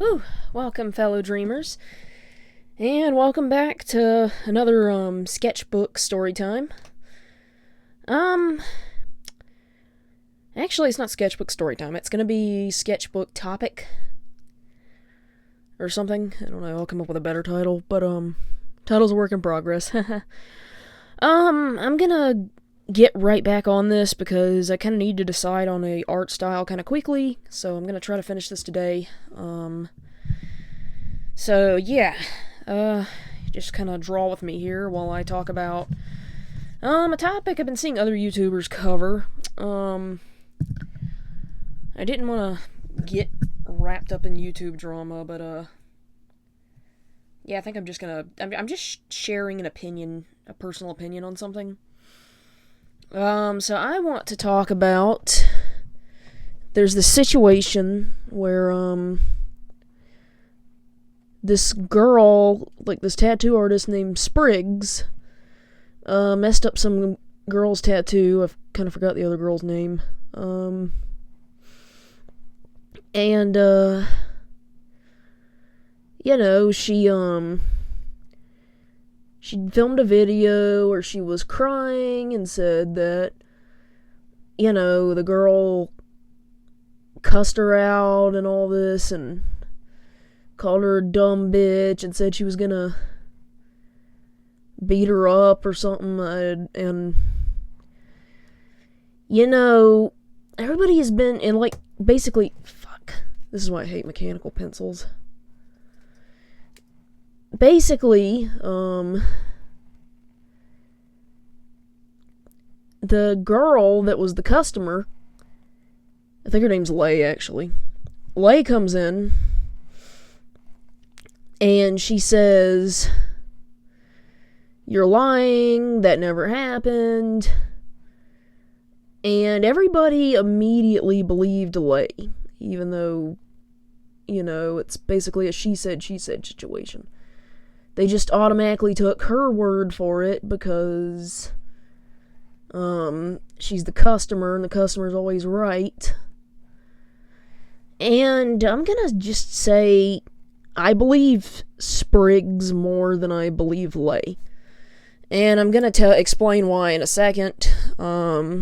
Whew, welcome fellow dreamers, and welcome back to another sketchbook story time. Um, actually it's not sketchbook story time, it's gonna be sketchbook topic or something. I don't know, I'll come up with a better title, but title's a work in progress. I'm gonna get right back on this because I kind of need to decide on a art style kind of quickly, so I'm gonna try to finish this today. So yeah, just kind of draw with me here while I talk about a topic I've been seeing other YouTubers cover. I didn't want to get wrapped up in YouTube drama, but yeah, I think I'm just sharing an opinion, a personal opinion on something. So I want to talk about, there's this situation where, this girl, like this tattoo artist named Spriggs, messed up some girl's tattoo. I've kind of forgot the other girl's name. And, you know, she filmed a video where she was crying and said that, you know, the girl cussed her out and all this and called her a dumb bitch and said she was gonna beat her up or something. And, you know, everybody has been, and like, basically, fuck, this is why I hate mechanical pencils. Basically, the girl that was the customer, I think her name's Lay, actually. Lay comes in, and she says, "You're lying, that never happened." And everybody immediately believed Lay, even though, you know, it's basically a she said situation. They just automatically took her word for it because she's the customer and the customer's always right. And I'm gonna just say I believe Spriggs more than I believe Lay. And I'm gonna explain why in a second. But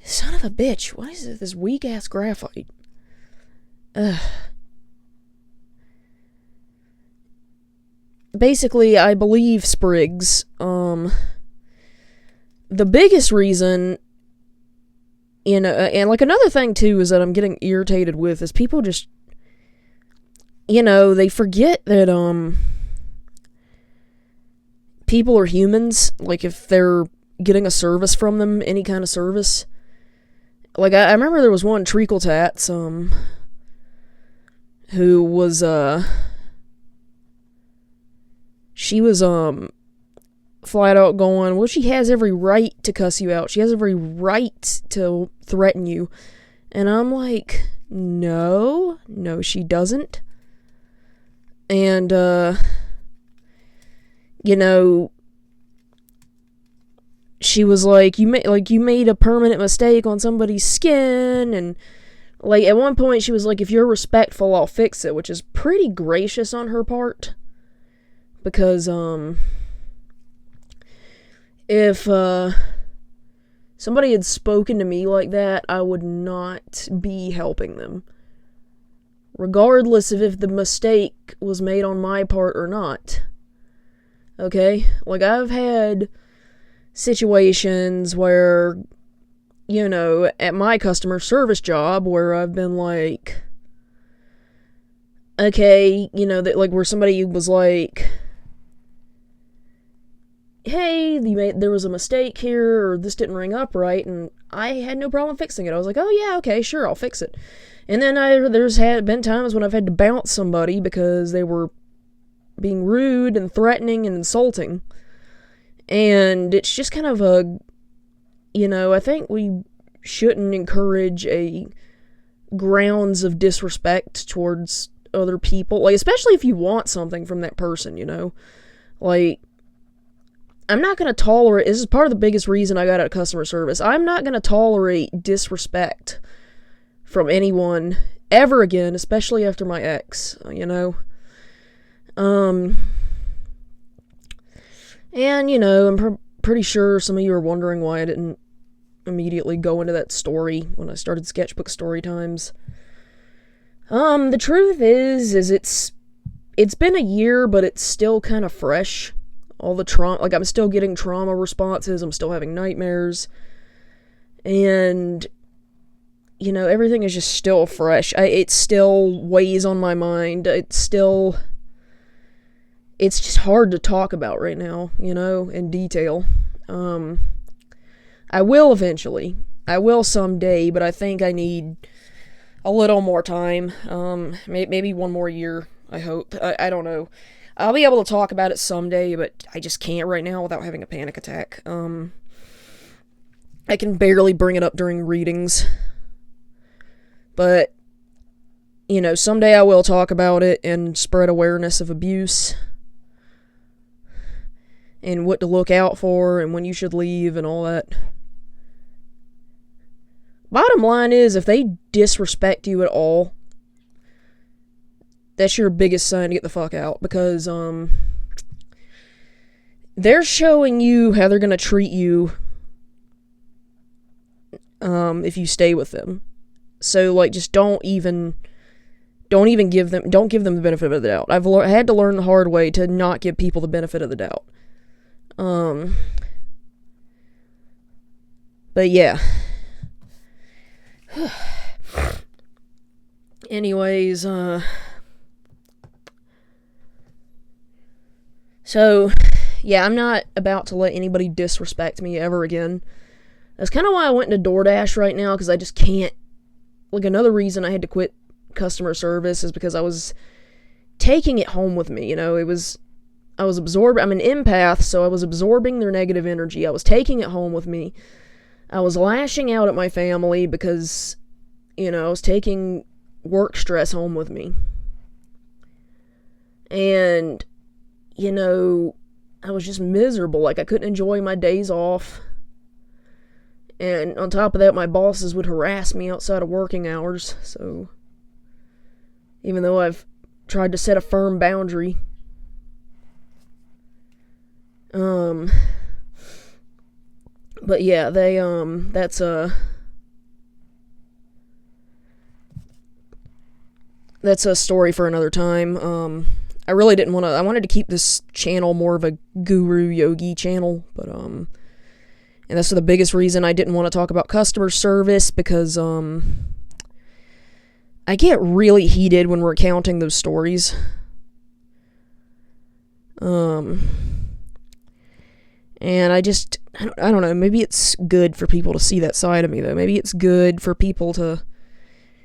son of a bitch, why is it this weak ass graphite? Ugh. Basically, I believe Spriggs. The biggest reason, you know, and like another thing too is that I'm getting irritated with is people just, you know, they forget that people are humans. Like if they're getting a service from them, any kind of service. Like I remember there was one Treacle Tats who was she was flat out going, well, she has every right to cuss you out. She has every right to threaten you. And I'm like, no, she doesn't. And, you know, she was like, you made a permanent mistake on somebody's skin. And, like, at one point she was like, if you're respectful, I'll fix it, which is pretty gracious on her part. Because, if, somebody had spoken to me like that, I would not be helping them. Regardless of if the mistake was made on my part or not. Okay? Like, I've had situations where, you know, at my customer service job, where I've been like, okay, you know, that, like, where somebody was like, hey, there was a mistake here, or this didn't ring up right, and I had no problem fixing it. I was like, oh yeah, okay, sure, I'll fix it. And then there's been times when I've had to bounce somebody because they were being rude and threatening and insulting. And it's just kind of a, you know, I think we shouldn't encourage a grounds of disrespect towards other people. Like, especially if you want something from that person, you know? Like, I'm not going to tolerate, this is part of the biggest reason I got out of customer service, I'm not going to tolerate disrespect from anyone ever again, especially after my ex, you know. And, you know, I'm pretty sure some of you are wondering why I didn't immediately go into that story when I started Sketchbook story times. The truth is it's been a year, but it's still kind of fresh. All the trauma, like, I'm still getting trauma responses, I'm still having nightmares, and, you know, everything is just still fresh. It still weighs on my mind. It's just hard to talk about right now, you know, in detail. I will eventually. I will someday, but I think I need a little more time. Maybe one more year, I hope. I don't know. I'll be able to talk about it someday, but I just can't right now without having a panic attack. I can barely bring it up during readings. But, you know, someday I will talk about it and spread awareness of abuse and what to look out for and when you should leave and all that. Bottom line is, if they disrespect you at all, that's your biggest sign to get the fuck out, because they're showing you how they're gonna treat you if you stay with them. So, like, just don't even give them the benefit of the doubt. I've had to learn the hard way to not give people the benefit of the doubt. But yeah. Anyways, so, yeah, I'm not about to let anybody disrespect me ever again. That's kind of why I went into DoorDash right now, because I just can't. Like, another reason I had to quit customer service is because I was taking it home with me, you know. I'm an empath, so I was absorbing their negative energy. I was taking it home with me. I was lashing out at my family because, you know, I was taking work stress home with me. And, you know, I was just miserable. Like, I couldn't enjoy my days off. And on top of that, my bosses would harass me outside of working hours. So, even though I've tried to set a firm boundary, but yeah, that's a story for another time. I really didn't want to. I wanted to keep this channel more of a guru yogi channel, but and that's the biggest reason I didn't want to talk about customer service, because I get really heated when recounting those stories. And I don't know, maybe it's good for people to see that side of me, though. Maybe it's good for people to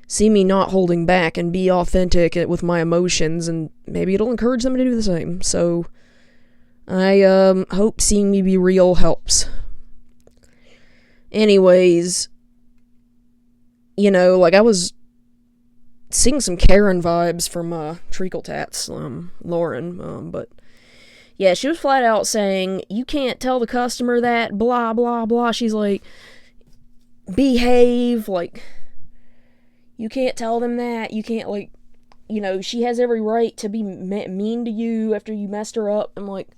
see me not holding back and be authentic with my emotions, and maybe it'll encourage them to do the same. So, I hope seeing me be real helps. Anyways, you know, like, I was seeing some Karen vibes from Treacle Tats, Lauren, but yeah, she was flat out saying, you can't tell the customer that, blah, blah, blah. She's like, behave, like, you can't tell them that, you can't, like, you know, she has every right to be mean to you after you messed her up. I'm like,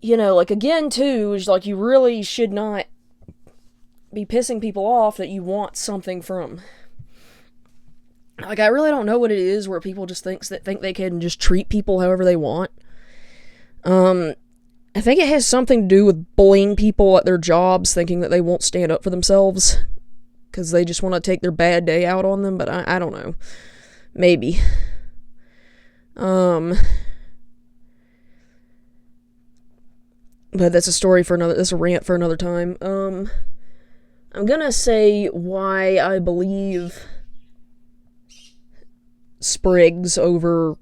you know, like, again, too, is like, you really should not be pissing people off that you want something from. Like, I really don't know what it is where people just think they can just treat people however they want. I think it has something to do with bullying people at their jobs, thinking that they won't stand up for themselves, because they just want to take their bad day out on them, but I don't know. Maybe. But that's a rant for another time. I'm gonna say why I believe Spriggs over,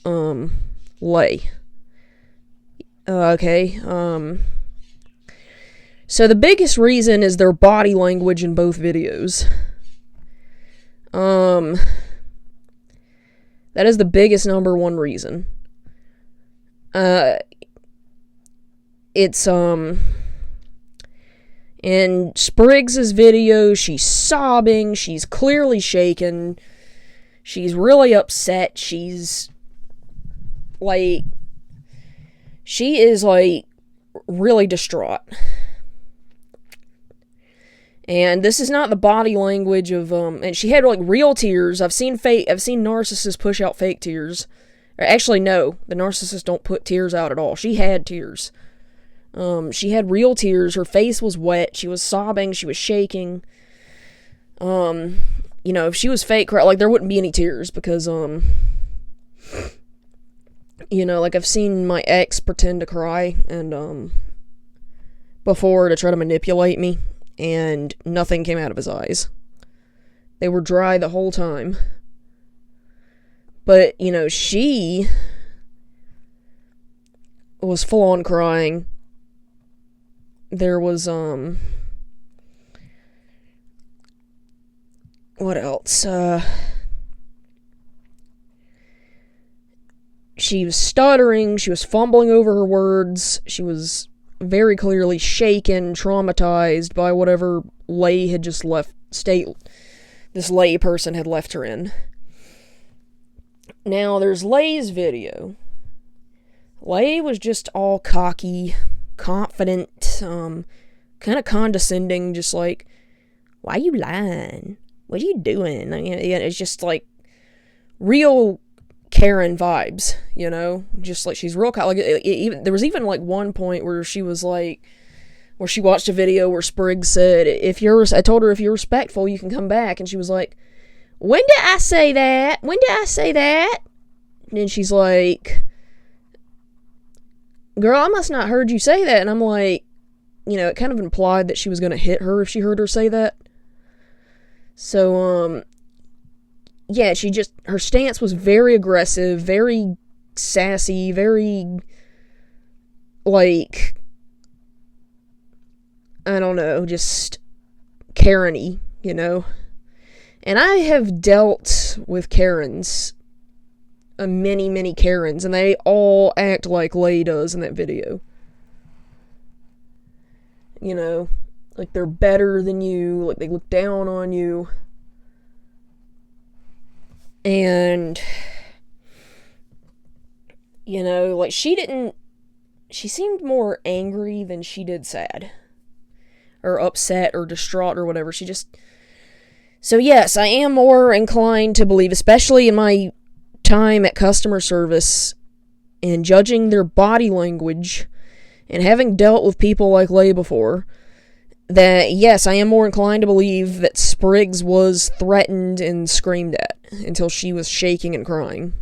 Lay. Okay, so the biggest reason is their body language in both videos. That is the biggest number one reason. It's, In Spriggs's video, she's sobbing, she's clearly shaken, she's really upset, she's really distraught. And this is not the body language of, and she had, real tears. I've seen narcissists push out fake tears. Or actually, no, the narcissists don't put tears out at all. She had tears. She had real tears. Her face was wet. She was sobbing. She was shaking. If she was fake, there wouldn't be any tears because, I've seen my ex pretend to cry and, before to try to manipulate me, and nothing came out of his eyes. They were dry the whole time. But, she was full on crying. There was, what else? She was stuttering, she was fumbling over her words, she was very clearly shaken, traumatized by whatever this lay person had left her in. Now, there's Lay's video. Lay was just all cocky, confident, kind of condescending, just like, why you lying? What are you doing? It's just real Karen vibes, just she's real. There was even one point where she was where she watched a video where Spriggs said, I told her if you're respectful, you can come back, and she was like, when did I say that? When did I say that? And she's like, girl, I must not heard you say that. And I'm like, it kind of implied that she was going to hit her if she heard her say that. So, yeah, her stance was very aggressive, very sassy, very, I don't know, just Karen-y, And I have dealt with Karens, many, many Karens, and they all act like Lay does in that video. They're better than you, they look down on you. And, she seemed more angry than she did sad. Or upset or distraught or whatever. So yes, I am more inclined to believe, especially in my time at customer service, and judging their body language, and having dealt with people like Lay before, that yes, I am more inclined to believe that Spriggs was threatened and screamed at until she was shaking and crying.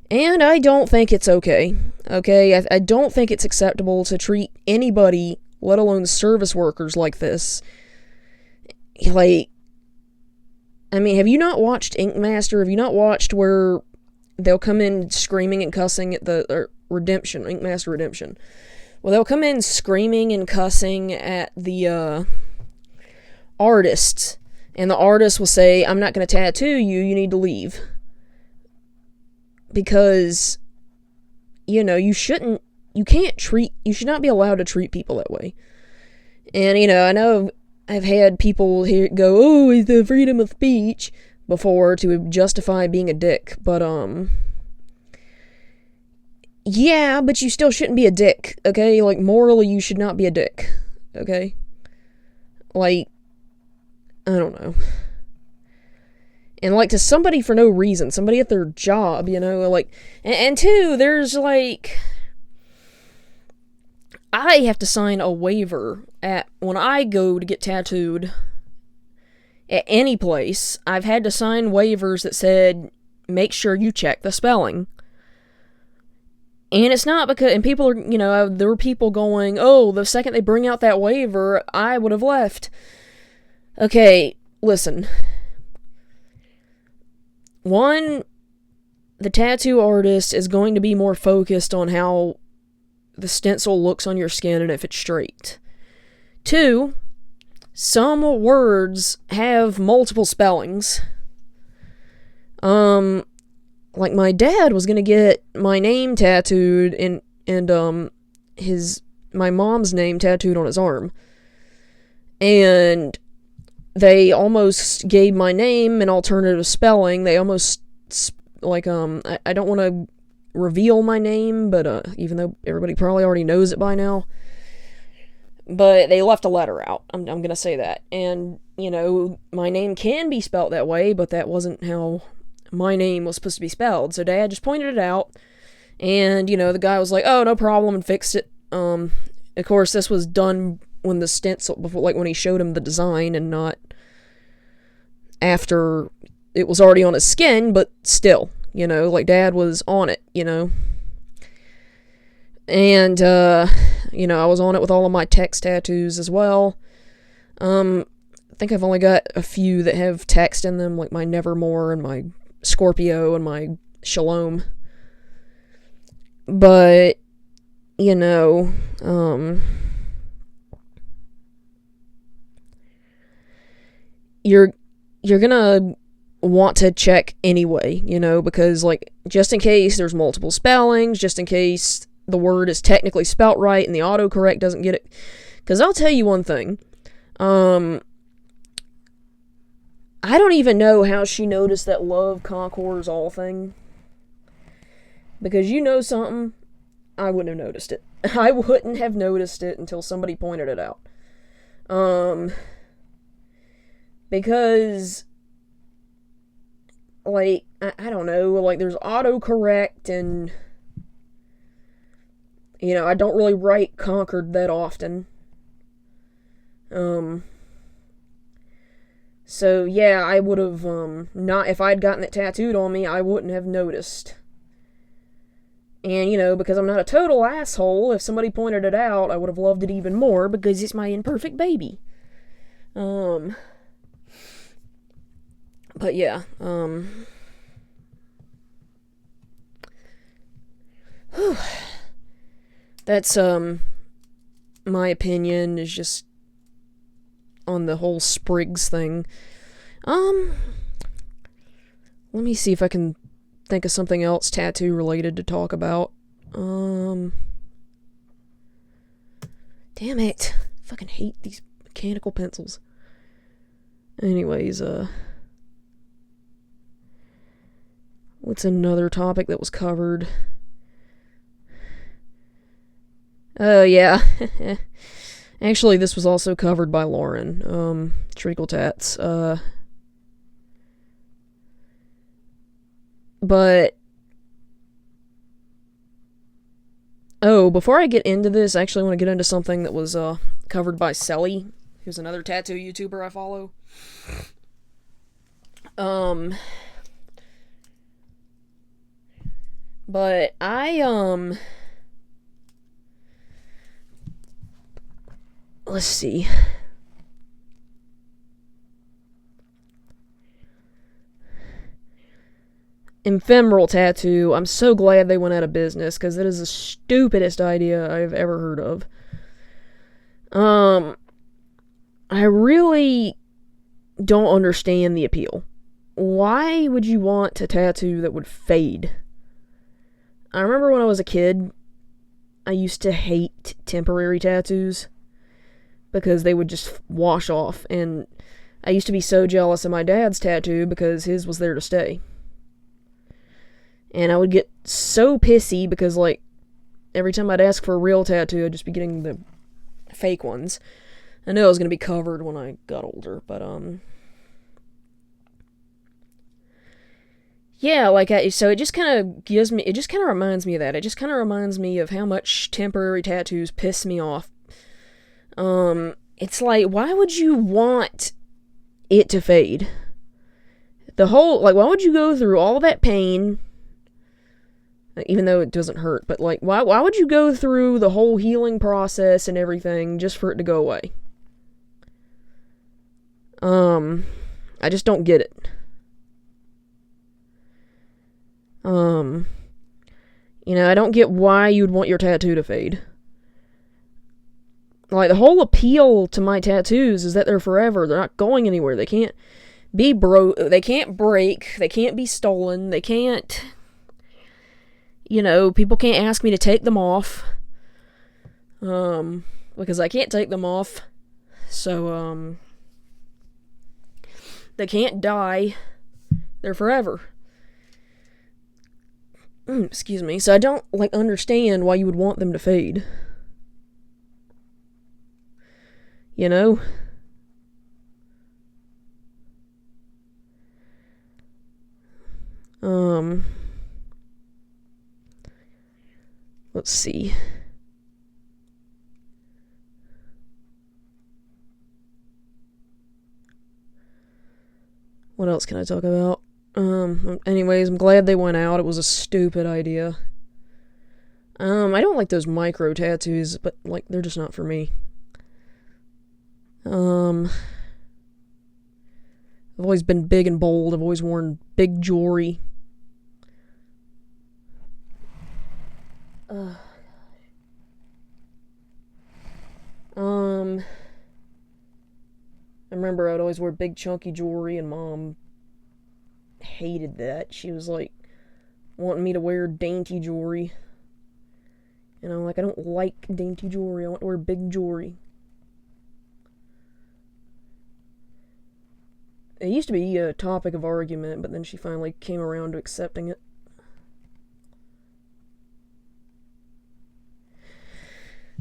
And I don't think it's okay. Okay, I don't think it's acceptable to treat anybody, let alone service workers, like this. Have you not watched Ink Master? Have you not watched where they'll come in screaming and cussing at the Redemption, Ink Master Redemption? Well, they'll come in screaming and cussing at the artist, and the artist will say, I'm not going to tattoo you, you need to leave. Because, you should not be allowed to treat people that way. And, I know I've had people here go, oh, it's the freedom of speech, before to justify being a dick, but, yeah, but you still shouldn't be a dick, okay? Morally, you should not be a dick, okay? I don't know. And, to somebody for no reason, somebody at their job, and two, there's, I have to sign a waiver when I go to get tattooed at any place. I've had to sign waivers that said, make sure you check the spelling. And it's not because, and people are, there were people going, oh, the second they bring out that waiver, I would have left. Okay, listen. One, the tattoo artist is going to be more focused on how the stencil looks on your skin and if it's straight. Two, some words have multiple spellings. My dad was gonna get my name tattooed and my mom's name tattooed on his arm. And they almost gave my name an alternative spelling. They almost, like, I don't want to reveal my name, but, even though everybody probably already knows it by now. But they left a letter out. I'm gonna say that. And, my name can be spelt that way, but that wasn't how my name was supposed to be spelled. So Dad just pointed it out. And, the guy was like, oh, no problem, and fixed it. Of course, this was done when the stencil, before, like, when he showed him the design, and not after it was already on his skin, but still, like, Dad was on it, And, I was on it with all of my text tattoos as well. I think I've only got a few that have text in them, like my Nevermore and my Scorpio and my Shalom. But, you're gonna want to check anyway, because, like, just in case there's multiple spellings, just in case the word is technically spelt right and the autocorrect doesn't get it. Because I'll tell you one thing. I don't even know how she noticed that love conquers all thing. Because something, I wouldn't have noticed it. I wouldn't have noticed it until somebody pointed it out. Because, like, I don't know, like, there's autocorrect, and, I don't really write Concord that often. So, yeah, I would have, not, if I'd gotten it tattooed on me, I wouldn't have noticed. And, because I'm not a total asshole, if somebody pointed it out, I would have loved it even more, because it's my imperfect baby. But yeah, that's, my opinion is just on the whole Sprigs thing. Let me see if I can think of something else tattoo related to talk about. Damn it. Fucking hate these mechanical pencils. Anyways, what's another topic that was covered? Oh, yeah. Actually, this was also covered by Lauren. Treacle Tats. But, before I get into this, I actually want to get into something that was, covered by Selly, who's another tattoo YouTuber I follow. But let's see. Ephemeral tattoo. I'm so glad they went out of business, because that is the stupidest idea I've ever heard of. I really don't understand the appeal. Why would you want a tattoo that would fade? I remember when I was a kid, I used to hate temporary tattoos because they would just wash off, and I used to be so jealous of my dad's tattoo because his was there to stay. And I would get so pissy because, like, every time I'd ask for a real tattoo, I'd just be getting the fake ones. I knew I was going to be covered when I got older, but, yeah, like, so it just kind of reminds me of that. It just kind of reminds me of how much temporary tattoos piss me off. It's like, why would you want it to fade? Why would you go through all that pain, even though it doesn't hurt, but, like, why would you go through the whole healing process and everything just for it to go away? I just don't get it. I don't get why you'd want your tattoo to fade. Like, the whole appeal to my tattoos is that they're forever. They're not going anywhere. They can't be they can't break. They can't be stolen. They can't, people can't ask me to take them off. Because I can't take them off. So, they can't die. They're forever. Excuse me. So I don't, understand why you would want them to fade. You know? Let's see. What else can I talk about? Anyways, I'm glad they went out. It was a stupid idea. I don't like those micro tattoos, but, they're just not for me. I've always been big and bold. I've always worn big jewelry. I remember I'd always wear big chunky jewelry, and Mom hated that. She was wanting me to wear dainty jewelry. You know, I don't like dainty jewelry. I want to wear big jewelry. It used to be a topic of argument, but then she finally came around to accepting it.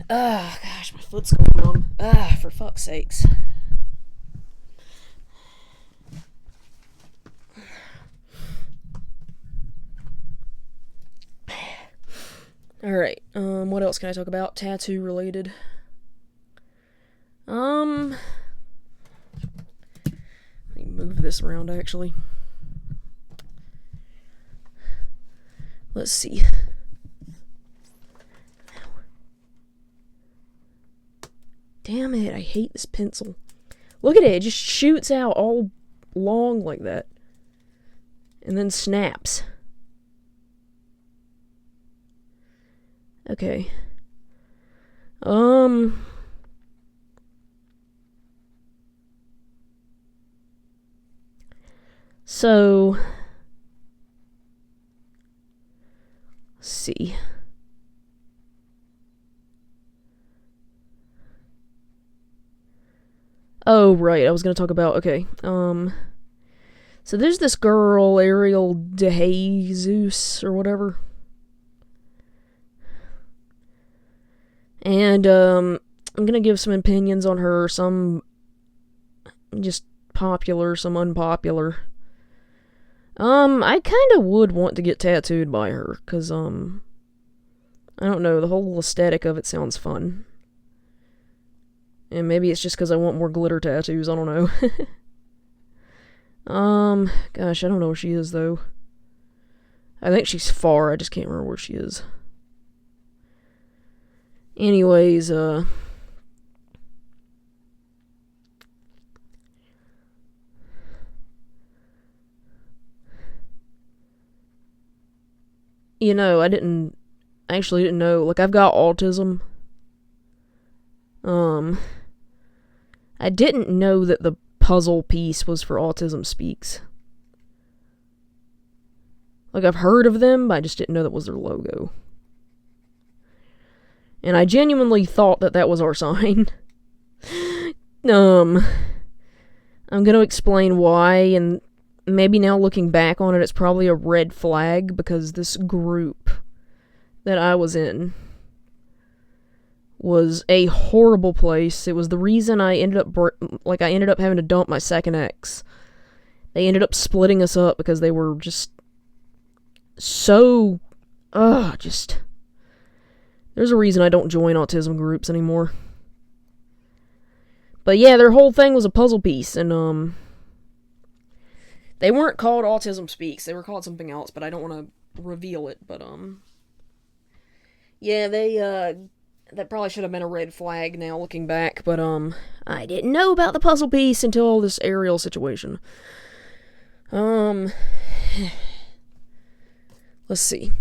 Gosh, my foot's going numb. For fuck's sakes. Alright, what else can I talk about? Tattoo related. Let me move this around, actually. Let's see. Damn it, I hate this pencil. Look at it, it just shoots out all long like that. And then snaps. Okay. So, let's see. Oh, right, I was gonna talk about, okay, so there's this girl, Ariel DeJesus, or whatever. And, I'm gonna give some opinions on her, some just popular, some unpopular. I kinda would want to get tattooed by her, cause, I don't know, the whole aesthetic of it sounds fun. And maybe it's just because I want more glitter tattoos, I don't know. Gosh, I don't know where she is, though. I think she's far, I just can't remember where she is. Anyways, you know, I actually didn't know, I've got autism. I didn't know that the puzzle piece was for Autism Speaks. I've heard of them, but I just didn't know that was their logo. And I genuinely thought that that was our sign. I'm gonna explain why, and maybe now looking back on it, it's probably a red flag, because this group that I was in was a horrible place. It was the reason I ended up having to dump my second ex. They ended up splitting us up because they were just so there's a reason I don't join autism groups anymore. But yeah, their whole thing was a puzzle piece, and they weren't called Autism Speaks. They were called something else, but I don't want to reveal it. But yeah, that probably should have been a red flag now looking back, but I didn't know about the puzzle piece until this Ariel situation. Let's see.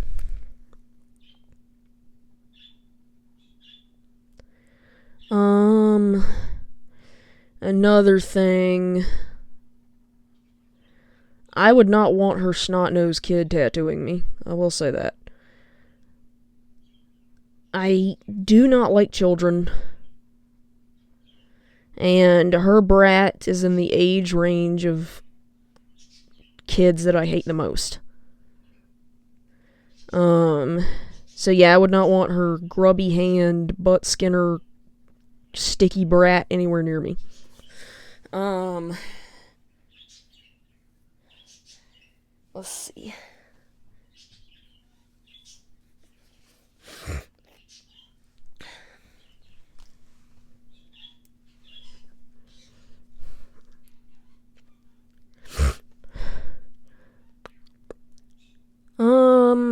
Another thing. I would not want her snot-nosed kid tattooing me. I will say that. I do not like children. And her brat is in the age range of kids that I hate the most. So yeah, I would not want her grubby hand, butt skinner, sticky brat anywhere near me. Let's see.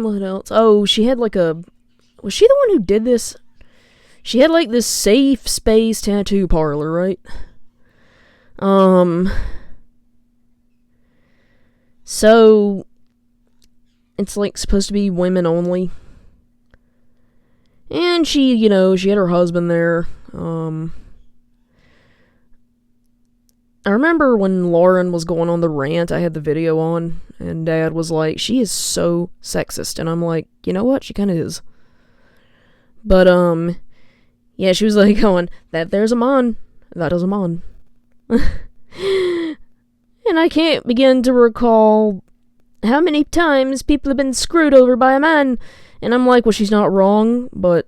What else? Oh, she had like a... Was she the one who did this? She had like this safe space tattoo parlor, right? So... It's like supposed to be women only. And she, she had her husband there. I remember when Lauren was going on the rant, I had the video on, and Dad was like, she is so sexist. And I'm like, you know what? She kind of is. But, yeah, she was like going, that there's a man. That is a man. And I can't begin to recall how many times people have been screwed over by a man. And I'm like, well, she's not wrong, but,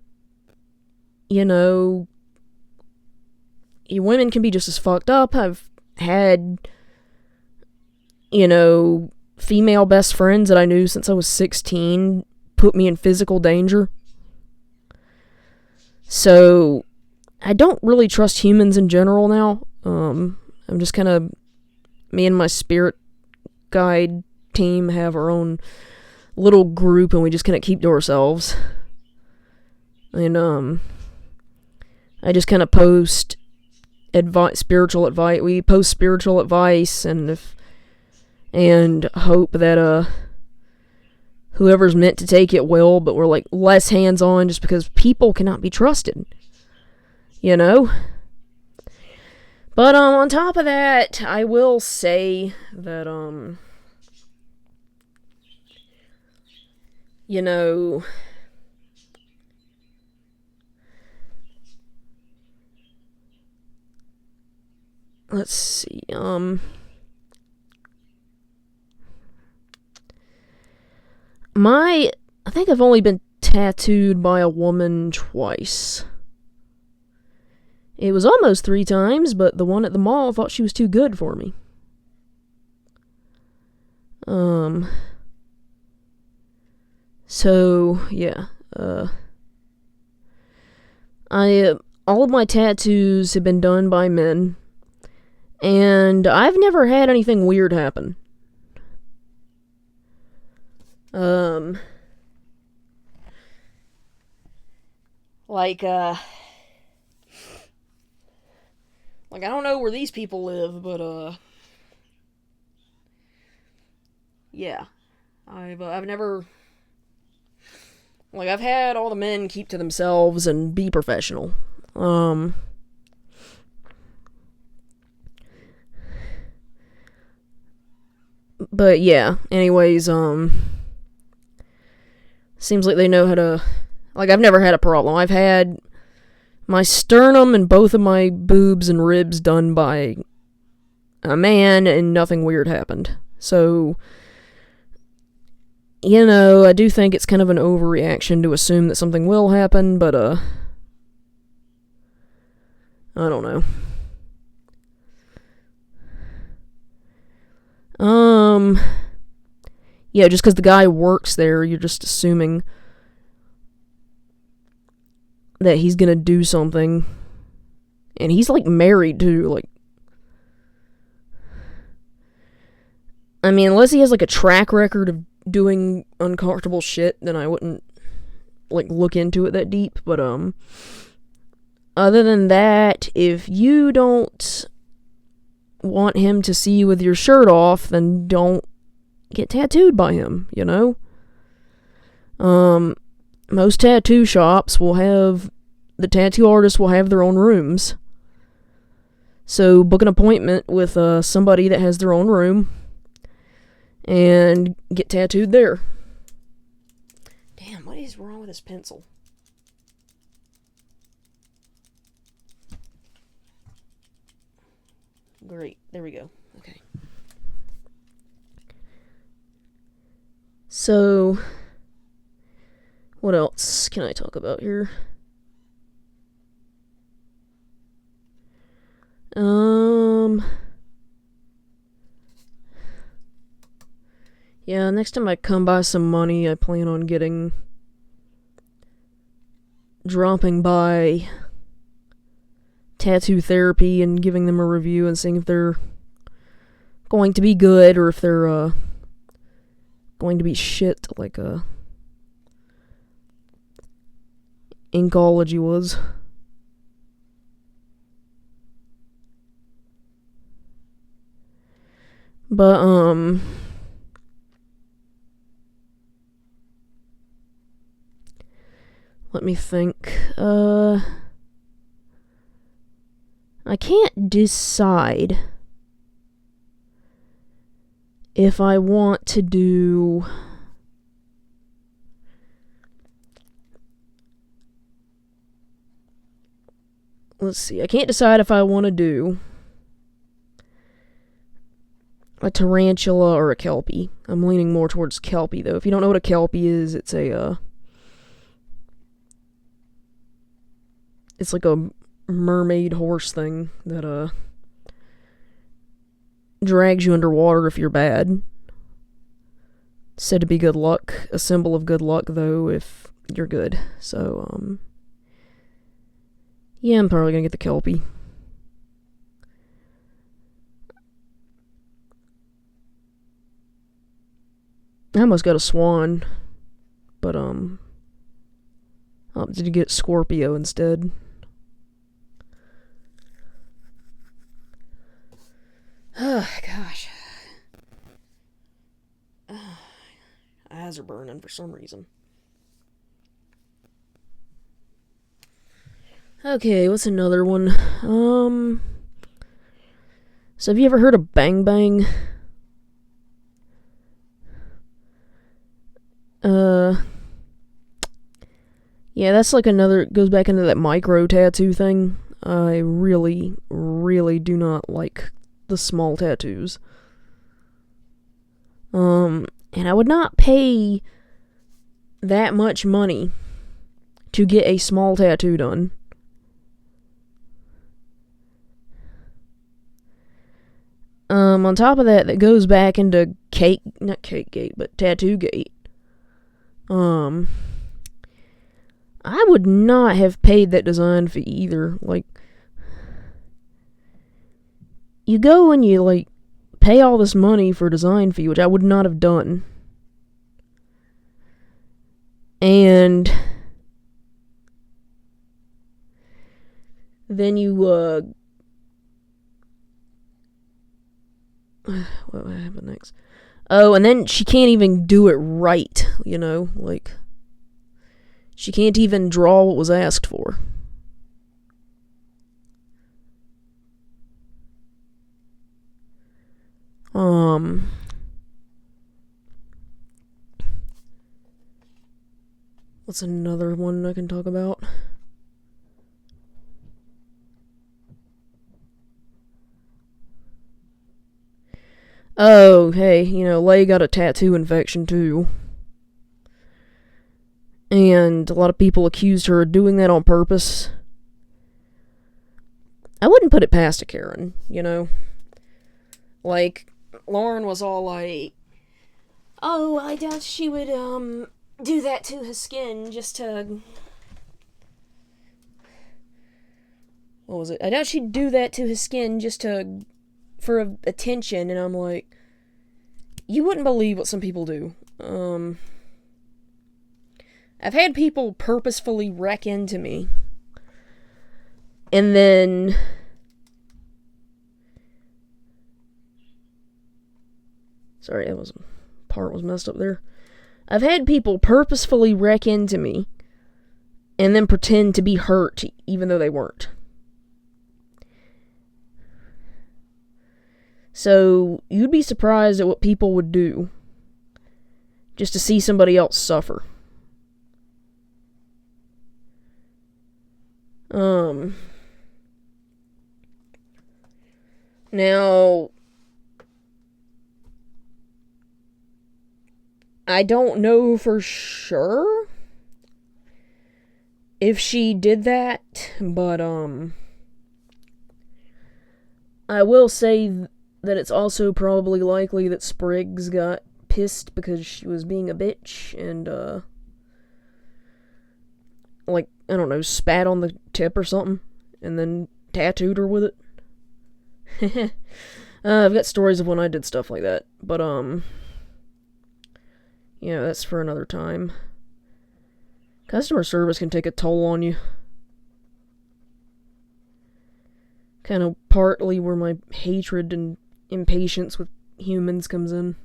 women can be just as fucked up. I've had, female best friends that I knew since I was 16 put me in physical danger. So, I don't really trust humans in general now. I'm just kind of, me and my spirit guide team have our own little group, and we just kind of keep to ourselves. And, I just kind of post spiritual advice. We post spiritual advice and hope that whoever's meant to take it will, but we're like less hands-on just because people cannot be trusted. But on top of that, I will say that let's see, I think I've only been tattooed by a woman twice. It was almost 3 times, but the one at the mall thought she was too good for me. So, yeah, all of my tattoos have been done by men, and I've never had anything weird happen. I don't know where these people live, but, yeah. I've never... I've had all the men keep to themselves and be professional. But, yeah. Anyways, seems like they know how to... I've never had a problem. I've had my sternum and both of my boobs and ribs done by a man, and nothing weird happened. So, I do think it's kind of an overreaction to assume that something will happen, but, I don't know. Yeah, just because the guy works there, you're just assuming that he's gonna do something. And he's, married, too, I mean, unless he has, a track record of doing uncomfortable shit, then I wouldn't, look into it that deep, but, other than that, if you don't want him to see you with your shirt off, then don't get tattooed by him, Most tattoo shops will have, the tattoo artists will have their own rooms. So book an appointment with somebody that has their own room and get tattooed there. Damn, what is wrong with this pencil? Great. There we go. Okay. So, what else can I talk about here? Yeah, next time I come by some money, I plan on dropping by Tattoo Therapy and giving them a review and seeing if they're going to be good or if they're, going to be shit like, Inkology was. But, let me think. I can't decide if I want to do... Let's see. I can't decide if I want to do a tarantula or a kelpie. I'm leaning more towards kelpie, though. If you don't know what a kelpie is, it's it's like a mermaid horse thing that, drags you underwater if you're bad. It's said to be good luck. A symbol of good luck, though, if you're good. So, yeah, I'm probably gonna get the kelpie. I almost got a swan, but, did you get Scorpio instead? Oh, gosh. Eyes are burning for some reason. Okay, what's another one? So have you ever heard of Bang Bang? Yeah, that's like another, goes back into that micro tattoo thing. I really, really do not like the small tattoos. And I would not pay that much money to get a small tattoo done. On top of that, that goes back into not Cake Gate, but Tattoo Gate. I would not have paid that design fee either. Like, you go and you, like, pay all this money for a design fee, which I would not have done. And then you, what happened next? Oh, and then she can't even do it right, you know? Like, she can't even draw what was asked for. What's another one I can talk about? Oh, hey, you know, Lei got a tattoo infection too. And a lot of people accused her of doing that on purpose. I wouldn't put it past a Karen, you know? Like, Lauren was all like, oh, I doubt she would, do that to his skin just to... What was it? I doubt she'd do that to his skin just to... for attention, and I'm like, you wouldn't believe what some people do. I've had people purposefully wreck into me, and then sorry, that was part was messed up there. I've had people purposefully wreck into me and then pretend to be hurt even though they weren't. So, you'd be surprised at what people would do just to see somebody else suffer. Now, I don't know for sure if she did that, but I will say that it's also probably likely that Spriggs got pissed because she was being a bitch and like, I don't know, spat on the tip or something and then tattooed her with it. I've got stories of when I did stuff like that, but yeah, that's for another time. Customer service can take a toll on you. Kind of partly where my hatred and impatience with humans comes in.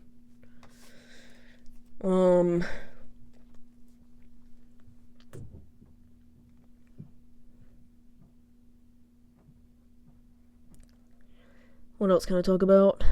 What else can I talk about?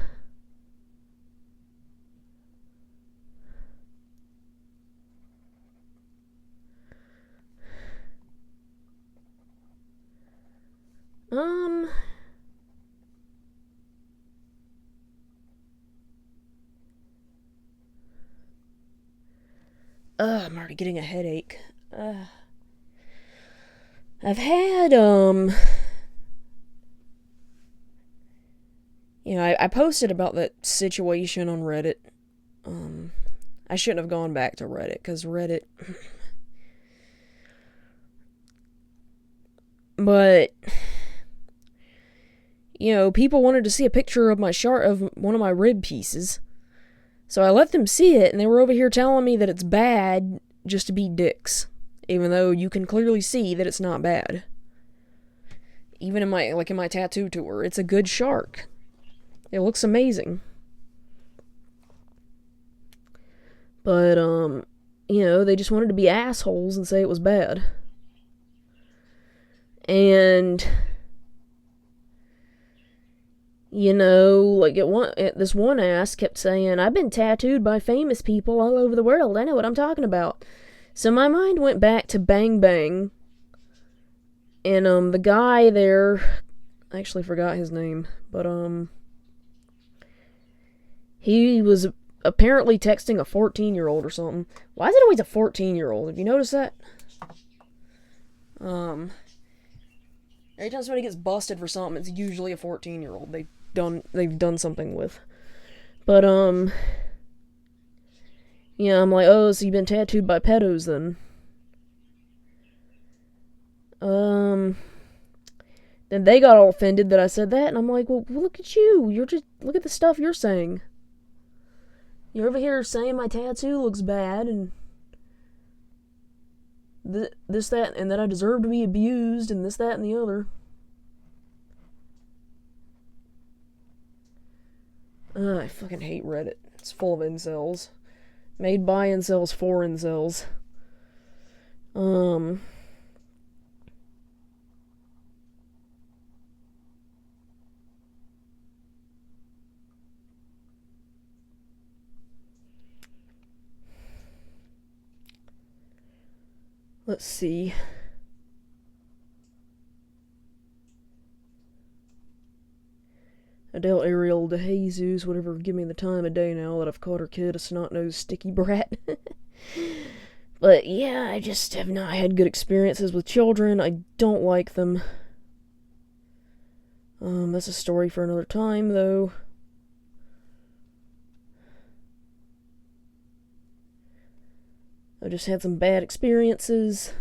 I'm already getting a headache. I've had, I posted about that situation on Reddit. I shouldn't have gone back to Reddit, because Reddit... But, people wanted to see a picture of of one of my rib pieces. So I let them see it, and they were over here telling me that it's bad just to be dicks. Even though you can clearly see that it's not bad. Even in my tattoo tour, it's a good shark. It looks amazing. But, they just wanted to be assholes and say it was bad. And, this one ass kept saying, I've been tattooed by famous people all over the world. I know what I'm talking about. So my mind went back to Bang Bang. And, the guy there, I actually forgot his name, but, he was apparently texting a 14-year-old or something. Why is it always a 14-year-old? Have you noticed that? Every time somebody gets busted for something, it's usually a 14-year-old they've done something with. But, I'm like, oh, so you've been tattooed by pedos then? Then they got all offended that I said that, and I'm like, well, look at you. Look at the stuff you're saying. You're over here saying my tattoo looks bad, and this, that, and that I deserve to be abused, and this, that, and the other. I fucking hate Reddit. It's full of incels. Made by incels for incels. Let's see. Adele Ariel de Jesus, whatever, give me the time of day now that I've caught her kid a snot-nosed sticky brat. But yeah, I just have not had good experiences with children. I don't like them. That's a story for another time, though. I just had some bad experiences.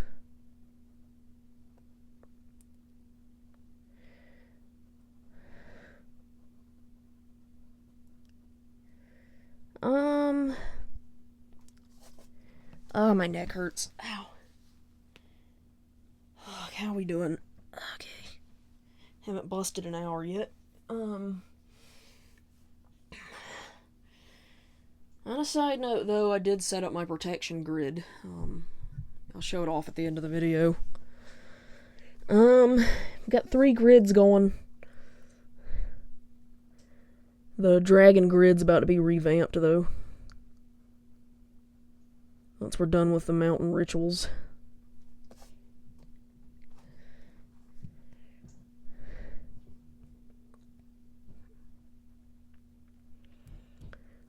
Oh, my neck hurts. Ow. Oh, how are we doing? Okay. Haven't busted an hour yet. On a side note, though, I did set up my protection grid. I'll show it off at the end of the video. Got 3 grids going. The dragon grid's about to be revamped, though. Once we're done with the mountain rituals.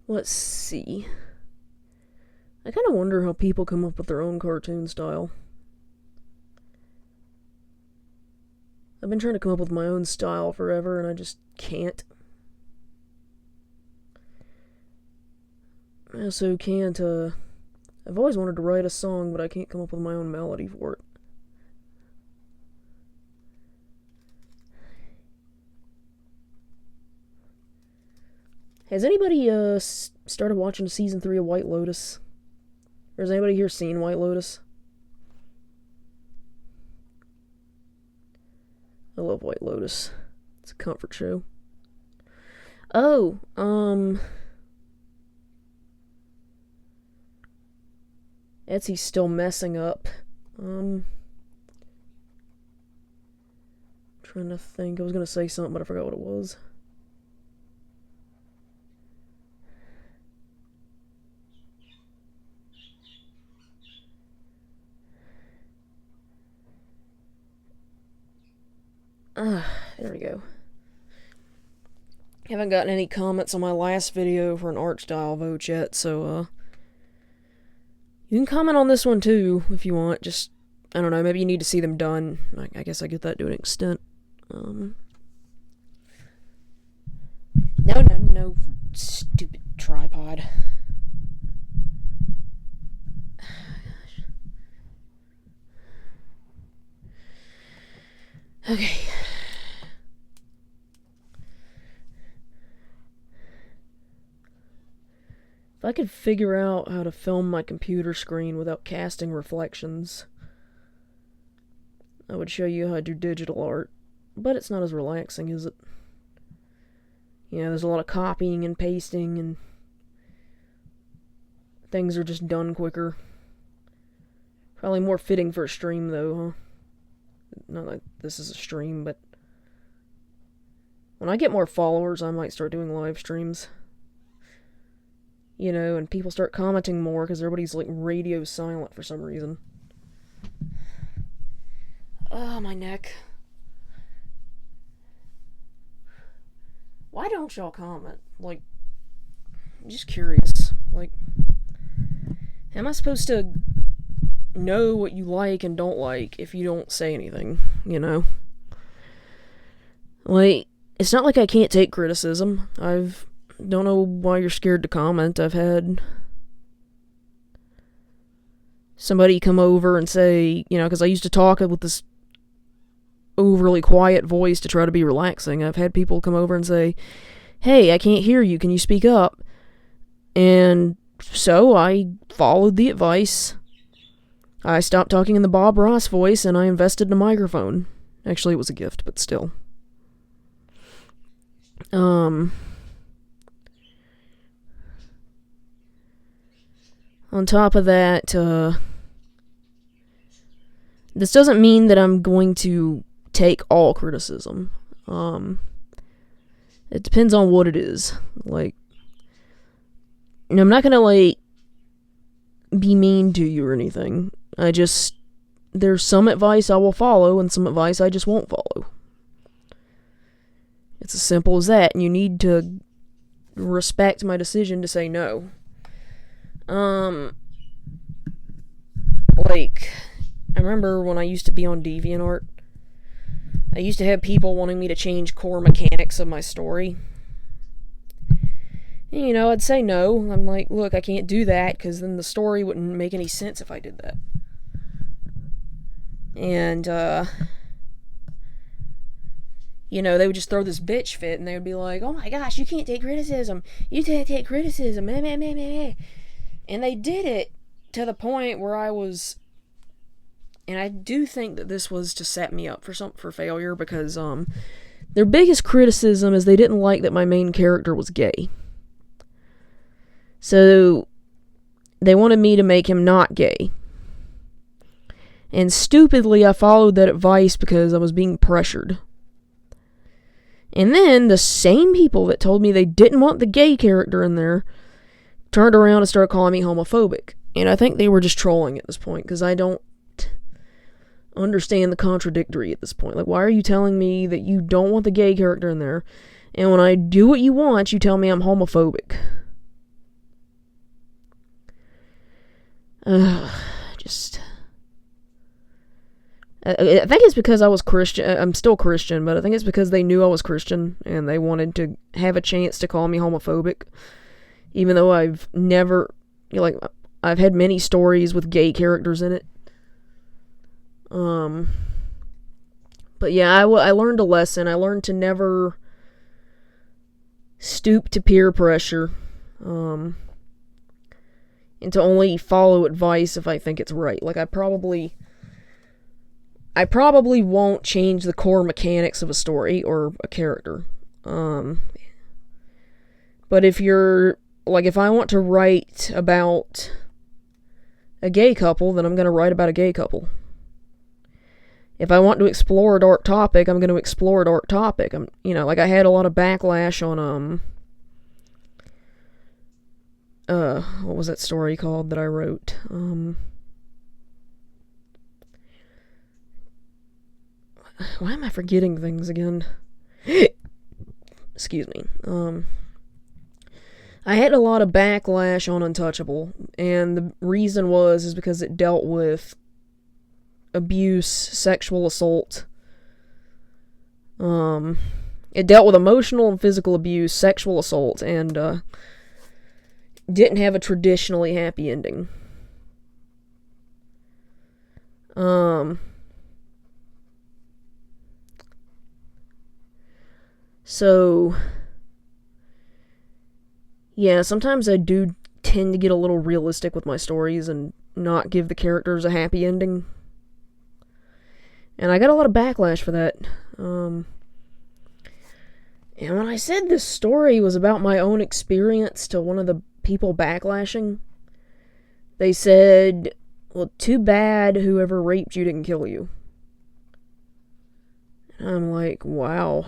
Let's see. I kind of wonder how people come up with their own cartoon style. I've been trying to come up with my own style forever, and I just can't. I also can't, I've always wanted to write a song, but I can't come up with my own melody for it. Has anybody, started watching season 3 of White Lotus? Or has anybody here seen White Lotus? I love White Lotus. It's a comfort show. Oh, Etsy's still messing up. Trying to think. I was gonna say something, but I forgot what it was. There we go. Haven't gotten any comments on my last video for an art style vote yet, so, you can comment on this one too, if you want. Just, I don't know, maybe you need to see them done. I guess I get that to an extent. No, stupid tripod. Okay. If I could figure out how to film my computer screen without casting reflections, I would show you how to do digital art. But it's not as relaxing, is it? You know, there's a lot of copying and pasting, and things are just done quicker. Probably more fitting for a stream, though, huh? Not like this is a stream, but when I get more followers, I might start doing live streams. You know, and people start commenting more because everybody's like radio silent for some reason. Oh, my neck. Why don't y'all comment? Like, I'm just curious. Like, am I supposed to know what you like and don't like if you don't say anything, you know? Like, it's not like I can't take criticism. Don't know why you're scared to comment. I've had somebody come over and say, you know, because I used to talk with this overly quiet voice to try to be relaxing. I've had people come over and say, hey, I can't hear you, can you speak up? And so I followed the advice. I stopped talking in the Bob Ross voice and I invested in a microphone. Actually, it was a gift, but still. On top of that, this doesn't mean that I'm going to take all criticism. It depends on what it is. Like, you know, I'm not gonna, like, be mean to you or anything. There's some advice I will follow and some advice I just won't follow. It's as simple as that, and you need to respect my decision to say no. Like, I remember when I used to be on DeviantArt, I used to have people wanting me to change core mechanics of my story. And, you know, I'd say no. I'm like, look, I can't do that, because then the story wouldn't make any sense if I did that. And, you know, they would just throw this bitch fit, and they would be like, oh my gosh, you can't take criticism. You can't take criticism. Meh, meh, meh, meh, meh. And they did it to the point where I was, and I do think that this was to set me up for failure, because their biggest criticism is they didn't like that my main character was gay. So they wanted me to make him not gay. And stupidly, I followed that advice because I was being pressured. And then the same people that told me they didn't want the gay character in there turned around and started calling me homophobic. And I think they were just trolling at this point, because I don't understand the contradictory at this point. Like, why are you telling me that you don't want the gay character in there, and when I do what you want, you tell me I'm homophobic? Just... I think it's because I was Christian. I'm still Christian, but I think it's because they knew I was Christian, and they wanted to have a chance to call me homophobic. Even though I've never... I've had many stories with gay characters in it. But yeah, I learned a lesson. I learned to never stoop to peer pressure, and to only follow advice if I think it's right. Like, I probably won't change the core mechanics of a story or a character. But if I want to write about a gay couple, then I'm going to write about a gay couple. If I want to explore a dark topic, I'm going to explore a dark topic. I had a lot of backlash on, what was that story called that I wrote? Why am I forgetting things again? Excuse me. I had a lot of backlash on Untouchable, and the reason is because it dealt with abuse, sexual assault. It dealt with emotional and physical abuse, sexual assault, and didn't have a traditionally happy ending. So, yeah, sometimes I do tend to get a little realistic with my stories and not give the characters a happy ending. And I got a lot of backlash for that. And when I said this story was about my own experience to one of the people backlashing, they said, well, too bad whoever raped you didn't kill you. And I'm like, wow.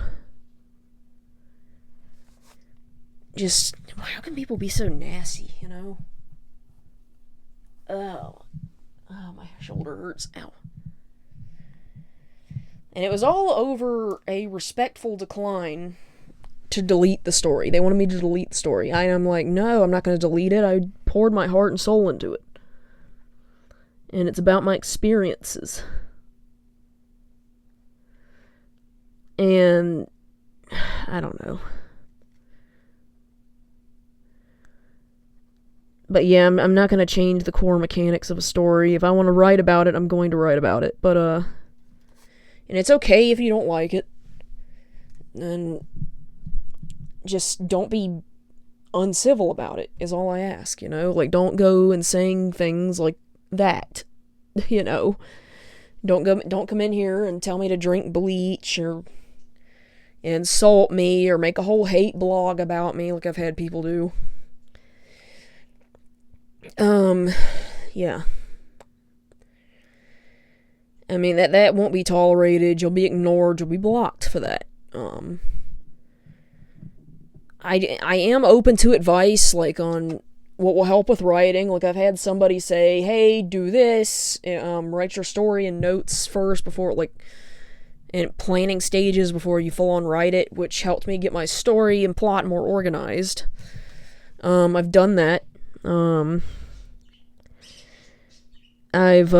Just, how can people be so nasty, you know? Oh, my shoulder hurts. Ow. And it was all over a respectful decline to delete the story. They wanted me to delete the story. I'm like, no, I'm not going to delete it. I poured my heart and soul into it. And it's about my experiences. And I don't know. But yeah, I'm not going to change the core mechanics of a story. If I want to write about it, I'm going to write about it. But, and it's okay if you don't like it. And just don't be uncivil about it, is all I ask, you know? Like, don't go and saying things like that, you know? Don't come in here and tell me to drink bleach or insult me or make a whole hate blog about me like I've had people do. Yeah. I mean, that won't be tolerated. You'll be ignored. You'll be blocked for that. I am open to advice, like, on what will help with writing. Like, I've had somebody say, hey, do this, write your story in notes first before, like, in planning stages before you full on write it, which helped me get my story and plot more organized. I've done that. I've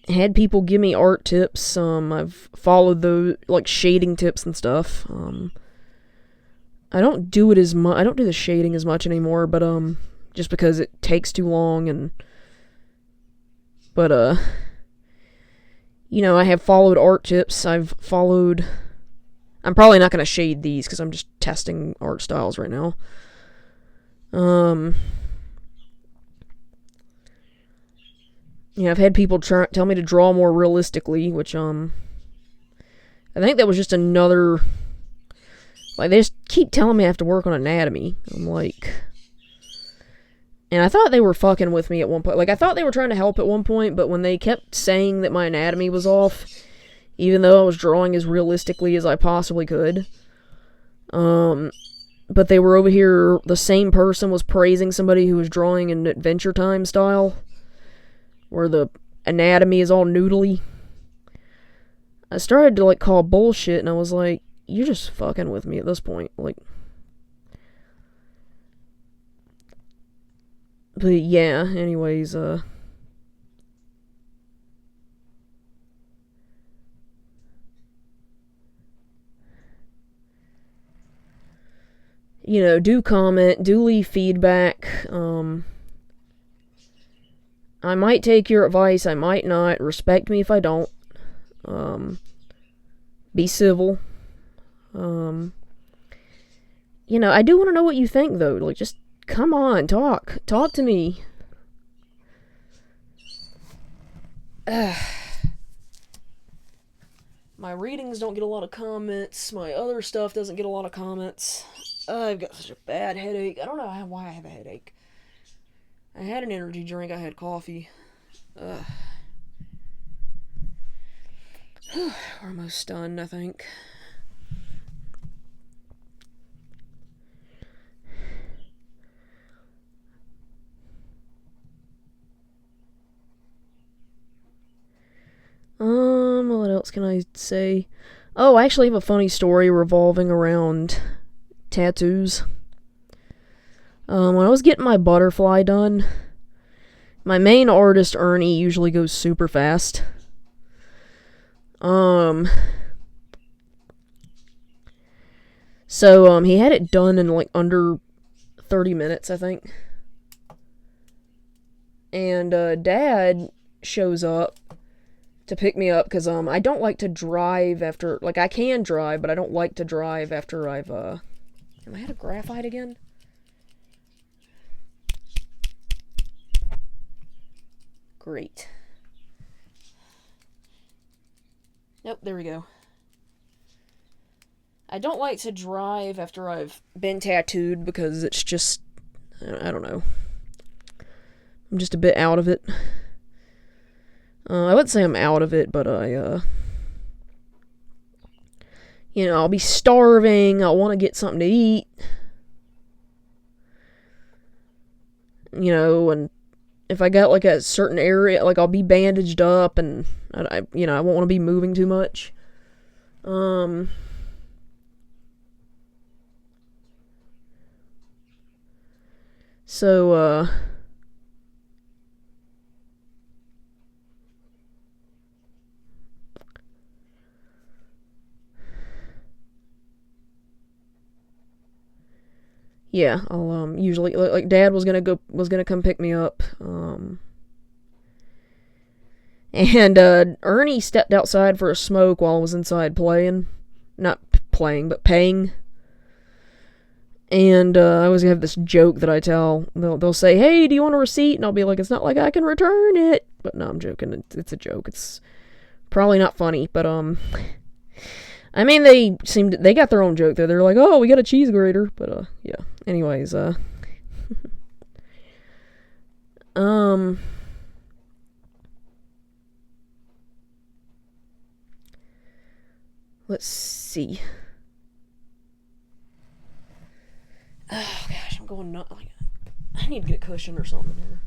had people give me art tips. I've followed those, like, shading tips and stuff. I don't do it as much. I don't do the shading as much anymore, but just because it takes too long. But you know, I have followed art tips. I'm probably not going to shade these because I'm just testing art styles right now. Yeah, I've had people tell me to draw more realistically, which, I think that was just another, like, they just keep telling me I have to work on anatomy. I'm like, and I thought they were fucking with me at one point. Like, I thought they were trying to help at one point, but when they kept saying that my anatomy was off, even though I was drawing as realistically as I possibly could, but they were over here, the same person was praising somebody who was drawing in Adventure Time style, where the anatomy is all noodly. I started to, like, call bullshit, and I was like, you're just fucking with me at this point. Like, But yeah, anyways, do comment, do leave feedback. I might take your advice, I might not. Respect me if I don't. Be civil. I do want to know what you think, though. Like, just come on, talk. Talk to me. My readings don't get a lot of comments. My other stuff doesn't get a lot of comments. I've got such a bad headache. I don't know why I have a headache. I had an energy drink. I had coffee. We're almost done, I think. What else can I say? Oh, I actually have a funny story revolving around tattoos. When I was getting my butterfly done, my main artist, Ernie, usually goes super fast. So, he had it done in, like, under 30 minutes, I think. And, Dad shows up to pick me up, because, I don't like to drive after, like, I can drive, but I don't like to drive after I've, am I out of graphite again? Great. Nope, there we go. I don't like to drive after I've been tattooed because it's just, I don't know. I'm just a bit out of it. I wouldn't say I'm out of it, but I'll be starving, I'll want to get something to eat. And if I got, like, a certain area, like, I'll be bandaged up, and, I won't want to be moving too much. So, yeah, I'll, usually, like, Dad was gonna come pick me up, and, Ernie stepped outside for a smoke while I was inside playing. Not playing, but paying. And, I always have this joke that I tell. They'll say, hey, do you want a receipt? And I'll be like, it's not like I can return it. But no, I'm joking. It's a joke. It's probably not funny, but, I mean, they got their own joke there. They're like, oh, we got a cheese grater. But, yeah. Anyways, let's see. Oh, gosh, I'm going nuts. I need to get a cushion or something here.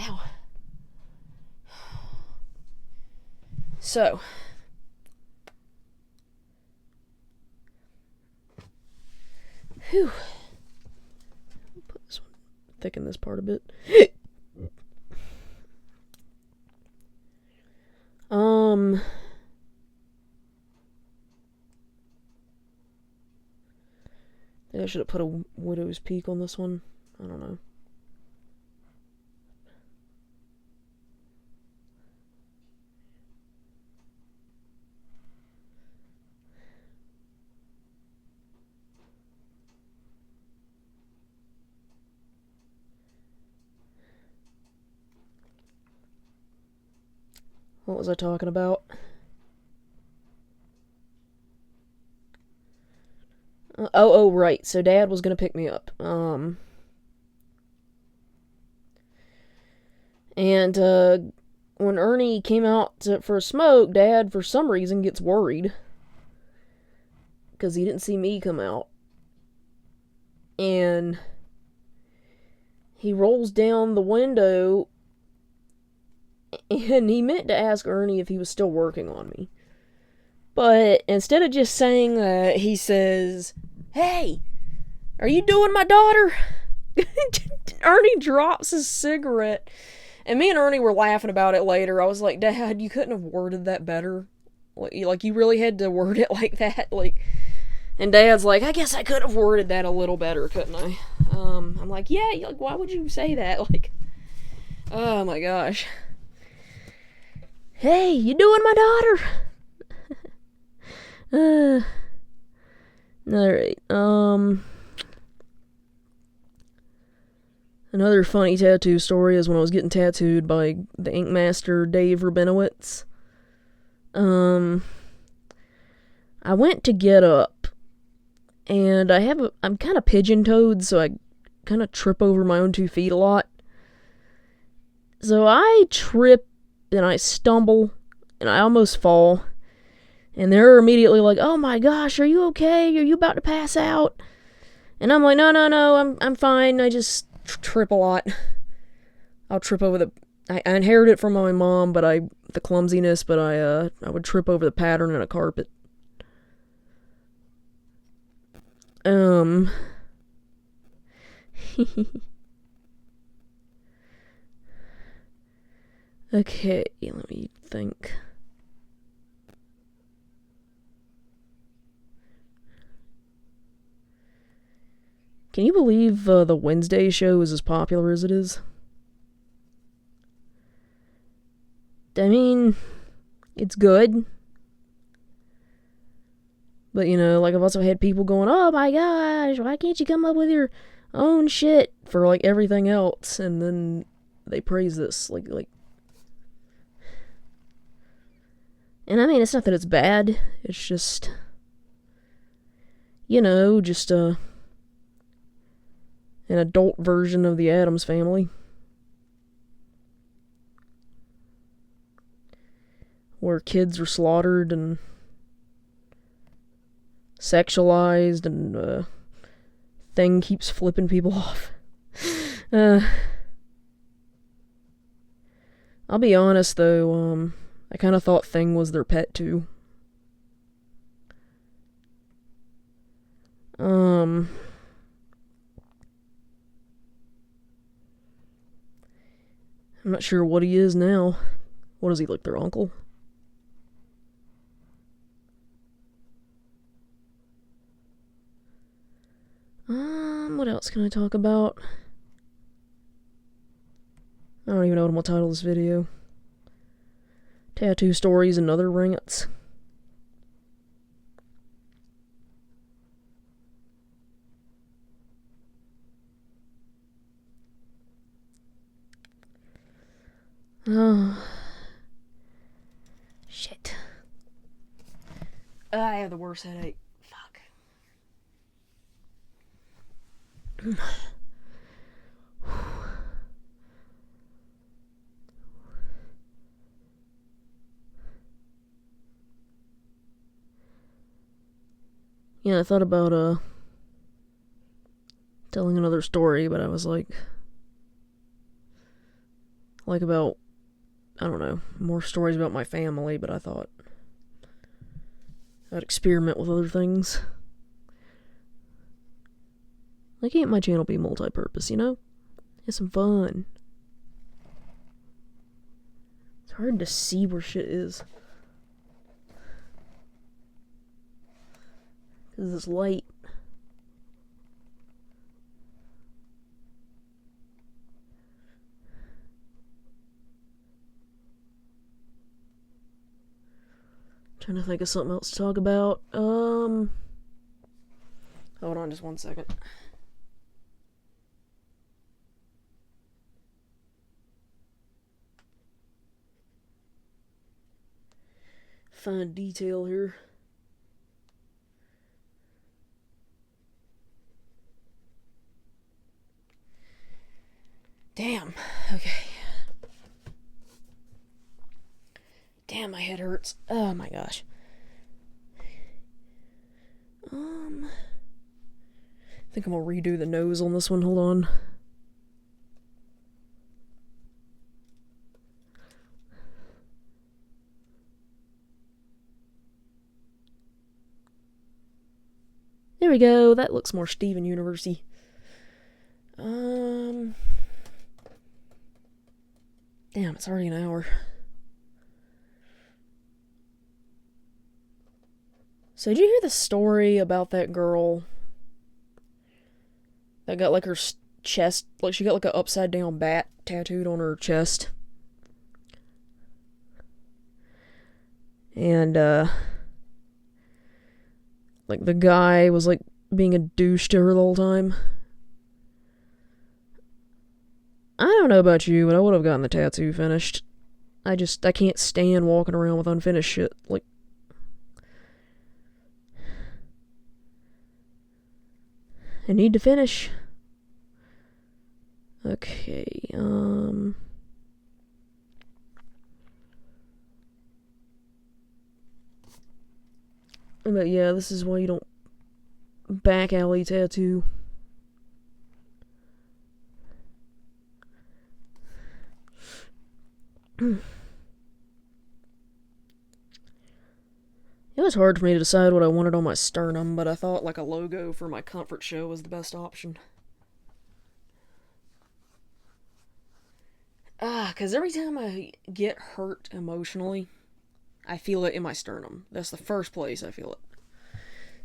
Ow. So. Whew. Put this one, thicken this part a bit. Maybe I should have put a widow's peak on this one. I don't know. What was I talking about? Right. So Dad was gonna pick me up. And when Ernie came out for a smoke, Dad, for some reason, gets worried because he didn't see me come out, and he rolls down the window, and he meant to ask Ernie if he was still working on me. But instead of just saying that, he says, hey, are you doing my daughter? Ernie drops his cigarette. And me and Ernie were laughing about it later. I was like, Dad, you couldn't have worded that better. Like you really had to word it like that. Like, and Dad's like, I guess I could have worded that a little better, couldn't I? I'm like, yeah, like, why would you say that? Like, oh my gosh. Hey, you doing my daughter? Alright, another funny tattoo story is when I was getting tattooed by the ink master Dave Rabinowitz. I went to get up, and I'm kind of pigeon-toed, so I kind of trip over my own 2 feet a lot. So I trip, and I stumble, and I almost fall. And they're immediately like, oh my gosh, are you okay? Are you about to pass out? And I'm like, no, I'm fine. I just trip a lot. I'll trip over I inherited it from my mom, but the clumsiness, but I would trip over the pattern in a carpet. Okay, let me think. Can you believe the Wednesday show is as popular as it is? I mean, it's good. But, like, I've also had people going, oh my gosh, why can't you come up with your own shit for, like, everything else? And then they praise this. Like. And I mean, it's not that it's bad. It's just, just an adult version of the Addams Family. Where kids are slaughtered and sexualized and Thing keeps flipping people off. I'll be honest though, I kind of thought Thing was their pet too. I'm not sure what he is now. What is he, like their uncle? What else can I talk about? I don't even know what I'm gonna title this video. Tattoo stories and other rants. Oh. Shit. I have the worst headache. Fuck. Yeah, I thought about telling another story, but I was like about, I don't know, more stories about my family, but I thought I'd experiment with other things. Why can't my channel be multi-purpose, It's some fun. It's hard to see where shit is. Because it's light. Trying to think of something else to talk about. Hold on just 1 second. Fine detail here. Damn. Okay. Damn, my head hurts. Oh my gosh. I think I'm gonna redo the nose on this one. Hold on. There we go. That looks more Steven Universe-y. Um, damn, it's already an hour. So did you hear the story about that girl that got like her chest, like she got like an upside down bat tattooed on her chest? And like the guy was like being a douche to her the whole time. I don't know about you, but I would have gotten the tattoo finished. I can't stand walking around with unfinished shit. Like, I need to finish. Okay, but yeah, this is why you don't back alley tattoo. It was hard for me to decide what I wanted on my sternum, but I thought like a logo for my comfort show was the best option. Because every time I get hurt emotionally, I feel it in my sternum. That's the first place I feel it.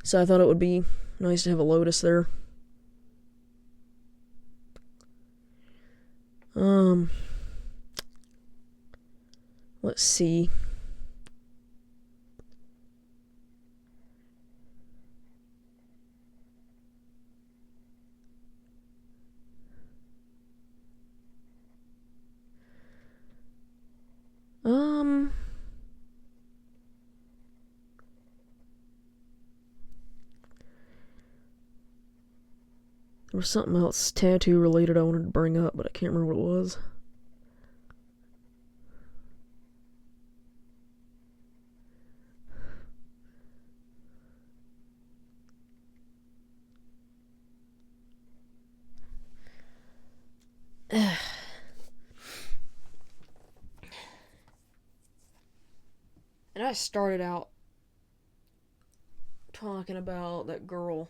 So I thought it would be nice to have a lotus there. Let's see. There was something else tattoo related I wanted to bring up, but I can't remember what it was. And I started out talking about that girl.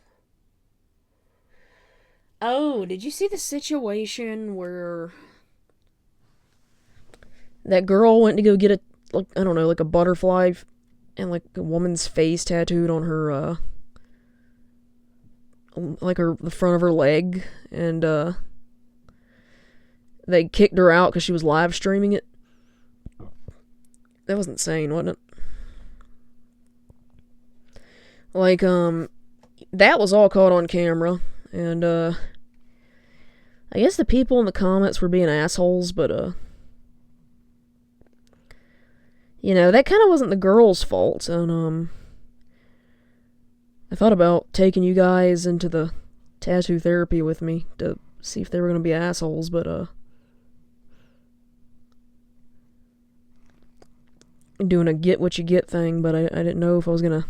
Oh, did you see the situation where that girl went to go get like, I don't know, like a butterfly and like a woman's face tattooed on her, like the front of her leg, and they kicked her out because she was live streaming it? That was insane, wasn't it? Like, that was all caught on camera, and, I guess the people in the comments were being assholes, but, you know, that kind of wasn't the girl's fault, and, I thought about taking you guys into the tattoo therapy with me to see if they were going to be assholes, but, doing a get what you get thing, but I didn't know if I was going to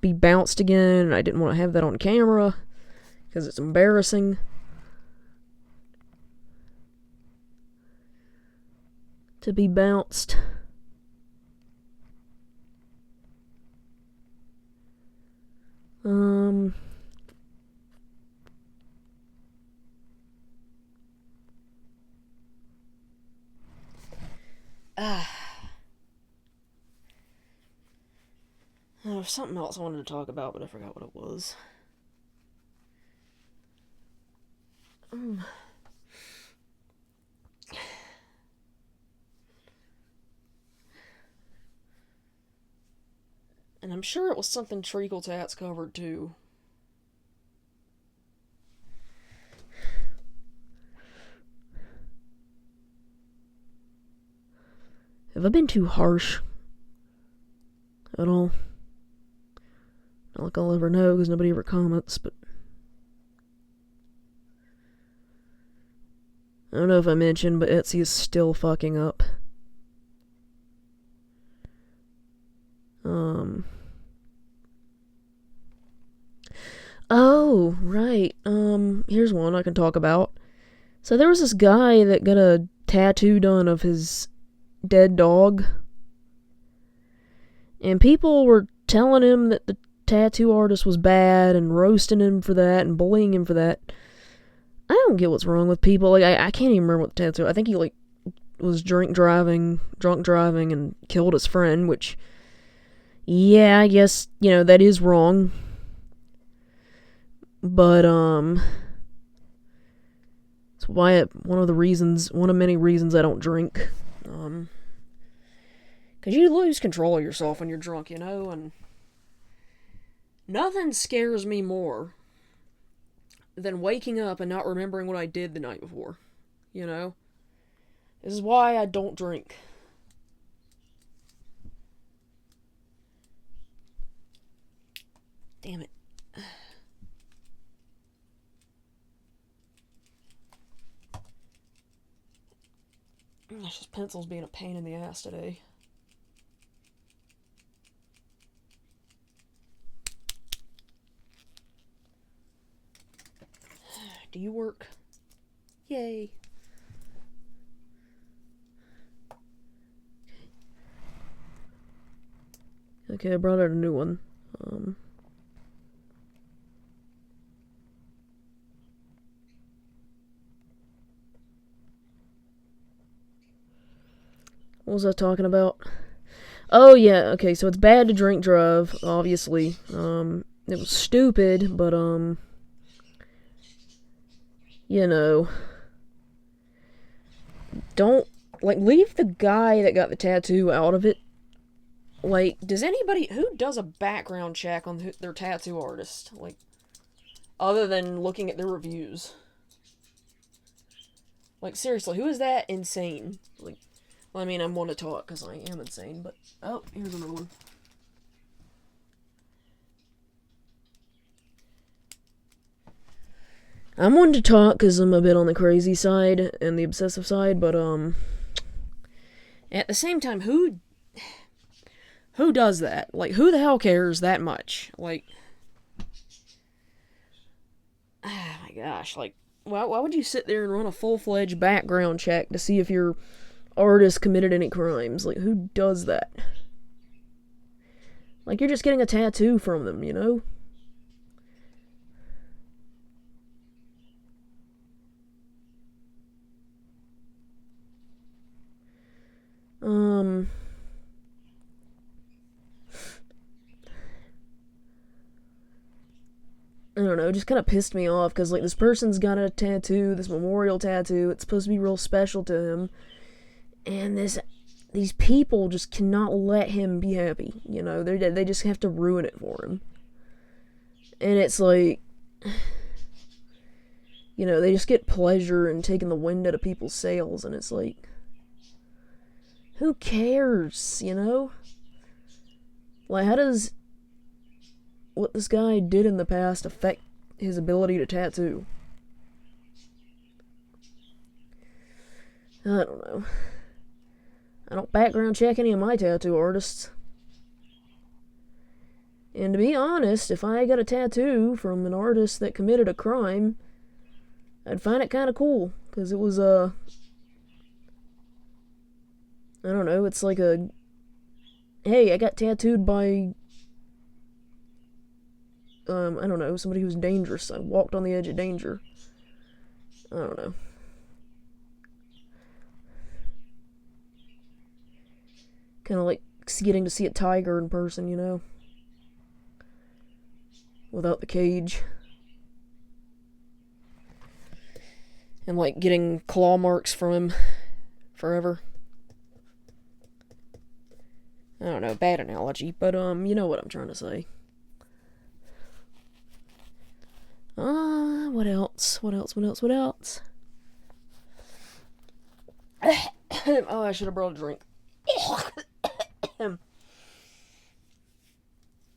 be bounced again, and I didn't want to have that on camera because it's embarrassing to be bounced. There was something else I wanted to talk about, but I forgot what it was. And I'm sure it was something Treacle Tats covered too. Have I been too harsh at all? Not like I'll ever know because nobody ever comments, but I don't know if I mentioned, but Etsy is still fucking up. Oh, right. Here's one I can talk about. So there was this guy that got a tattoo done of his dead dog. And people were telling him that the tattoo artist was bad and roasting him for that and bullying him for that. I don't get what's wrong with people. Like, I can't even remember what the tattoo. I think he, like, was drunk driving, and killed his friend, which, yeah, I guess, that is wrong. But, it's why one of many reasons I don't drink. Because you lose control of yourself when you're drunk, and nothing scares me more than waking up and not remembering what I did the night before. This is why I don't drink. Damn it. Gosh, this pencil's being a pain in the ass today. Do you work? Yay. Okay, I brought out a new one. What was I talking about? Oh, yeah, okay, so it's bad to drink drive, obviously. It was stupid, but, don't, leave the guy that got the tattoo out of it. Does anybody, who does a background check on their tattoo artist? Other than looking at their reviews? Seriously, who is that insane? I mean, I'm one to talk because I am insane, but... Oh, here's another one. I'm one to talk because I'm a bit on the crazy side and the obsessive side, but, at the same time, who does that? Who the hell cares that much? Oh my gosh, why would you sit there and run a full-fledged background check to see if your artist committed any crimes? Who does that? You're just getting a tattoo from them, I don't know, it just kind of pissed me off, because, this person's got a tattoo, this memorial tattoo, it's supposed to be real special to him, and these people just cannot let him be happy, they just have to ruin it for him. And it's they just get pleasure in taking the wind out of people's sails, and it's who cares, how does what this guy did in the past affect his ability to tattoo? I don't know. I don't background check any of my tattoo artists. And to be honest, if I got a tattoo from an artist that committed a crime, I'd find it kind of cool, because it was, I don't know, it's hey, I got tattooed by, I don't know, somebody who's dangerous. I walked on the edge of danger. I don't know. Kind of like getting to see a tiger in person, without the cage. And getting claw marks from him forever. I don't know, bad analogy, but you know what I'm trying to say. What else? Oh, I should have brought a drink.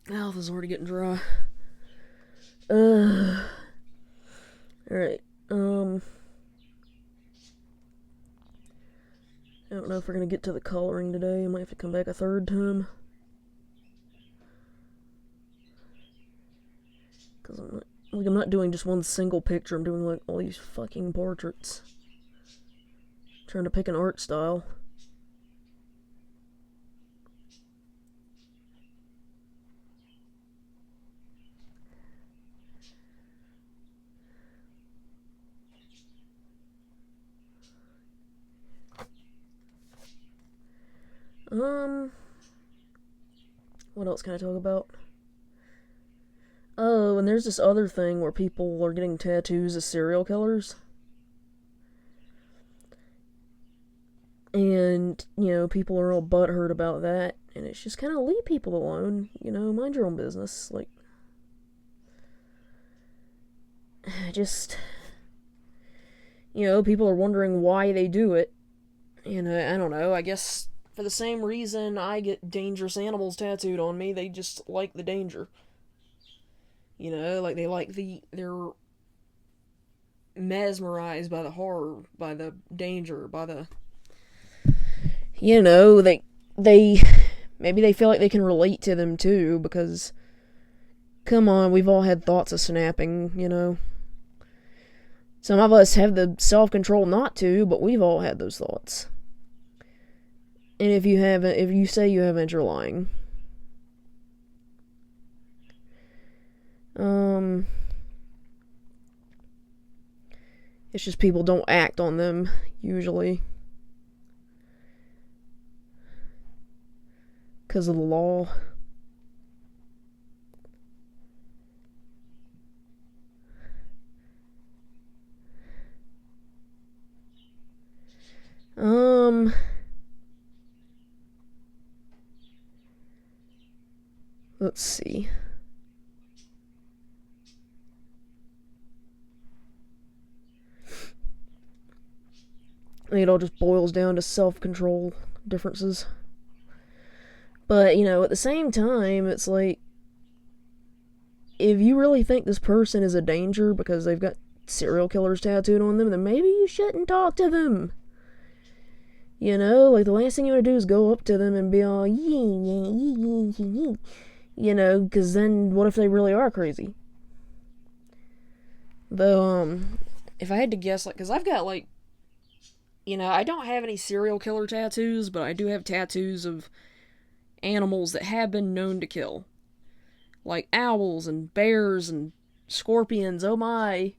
Mouth is already getting dry. Alright, I don't know if we're gonna get to the coloring today. I might have to come back a third time. Because I'm not doing just one single picture. I'm doing all these fucking portraits. Trying to pick an art style. Um, what else can I talk about? Oh, and there's this other thing where people are getting tattoos as serial killers. And, people are all butthurt about that. And it's just kind of leave people alone. Mind your own business. Like, just, people are wondering why they do it. I don't know. I guess for the same reason I get dangerous animals tattooed on me, they just like the danger. Like they're mesmerized by the horror, by the danger, by the, they maybe they feel like they can relate to them too, because, come on, we've all had thoughts of snapping. Some of us have the self-control not to, but we've all had those thoughts. And if you say you haven't, you're lying. It's just people don't act on them, usually. Because of the law. Let's see. It all just boils down to self-control differences. But, at the same time, it's like, if you really think this person is a danger because they've got serial killers tattooed on them, then maybe you shouldn't talk to them. Like the last thing you want to do is go up to them and be all, because then what if they really are crazy? Though, if I had to guess, because I've got, I don't have any serial killer tattoos, but I do have tattoos of animals that have been known to kill. Like owls and bears and scorpions, oh my.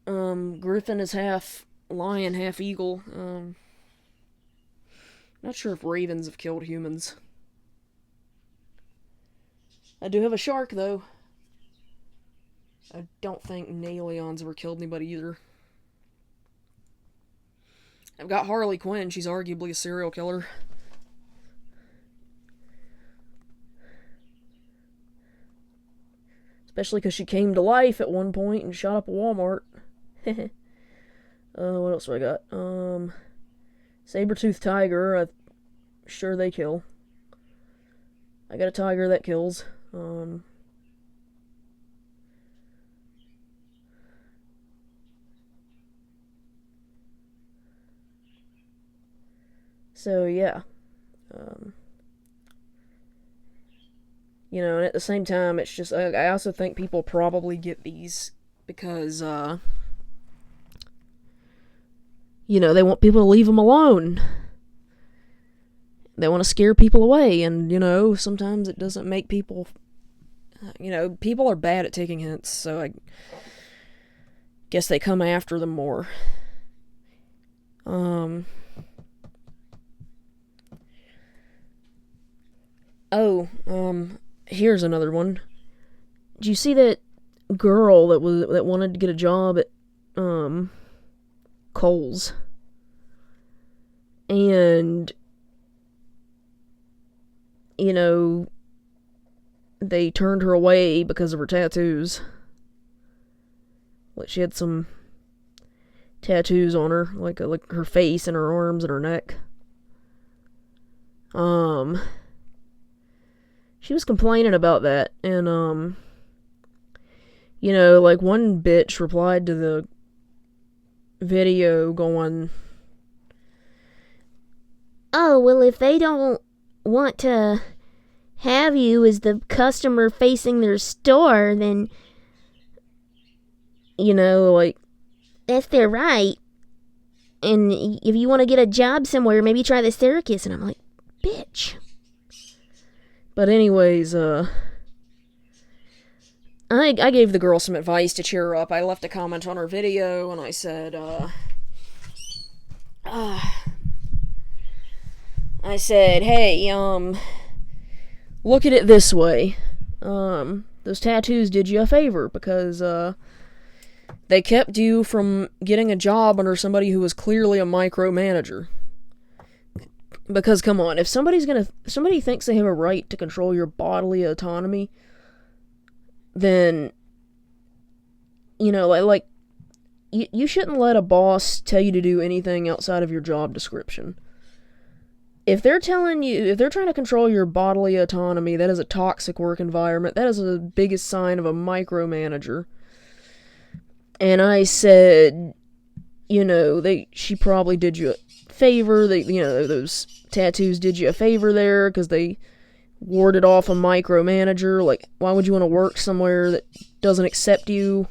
Griffin is half lion, half eagle. Not sure if ravens have killed humans. I do have a shark, though. I don't think Naleon's ever killed anybody either. I've got Harley Quinn. She's arguably a serial killer. Especially because she came to life at one point and shot up a Walmart. What else do I got? Saber-toothed tiger. I'm sure they kill. I got a tiger that kills. So, yeah. And at the same time, it's just, I also think people probably get these because, they want people to leave them alone. They want to scare people away, and, sometimes it doesn't make people, people are bad at taking hints, so I guess they come after them more. Here's another one. Did you see that girl that wanted to get a job at Kohl's? And they turned her away because of her tattoos. Like, she had some tattoos on her, like her face and her arms and her neck. She was complaining about that, and one bitch replied to the video going, "Oh, well, if they don't want to have you as the customer facing their store, then, that's their right. And if you want to get a job somewhere, maybe try the circus." And I'm like, bitch. But anyways, I gave the girl some advice to cheer her up. I left a comment on her video, and I said, I said, hey, look at it this way. Those tattoos did you a favor because, they kept you from getting a job under somebody who was clearly a micromanager. Because, come on, if somebody thinks they have a right to control your bodily autonomy, then, like you shouldn't let a boss tell you to do anything outside of your job description. If they're trying to control your bodily autonomy, that is a toxic work environment. That is the biggest sign of a micromanager. And I said, she probably did you a favor. Those tattoos did you a favor there because they warded off a micromanager. Like, why would you want to work somewhere that doesn't accept you?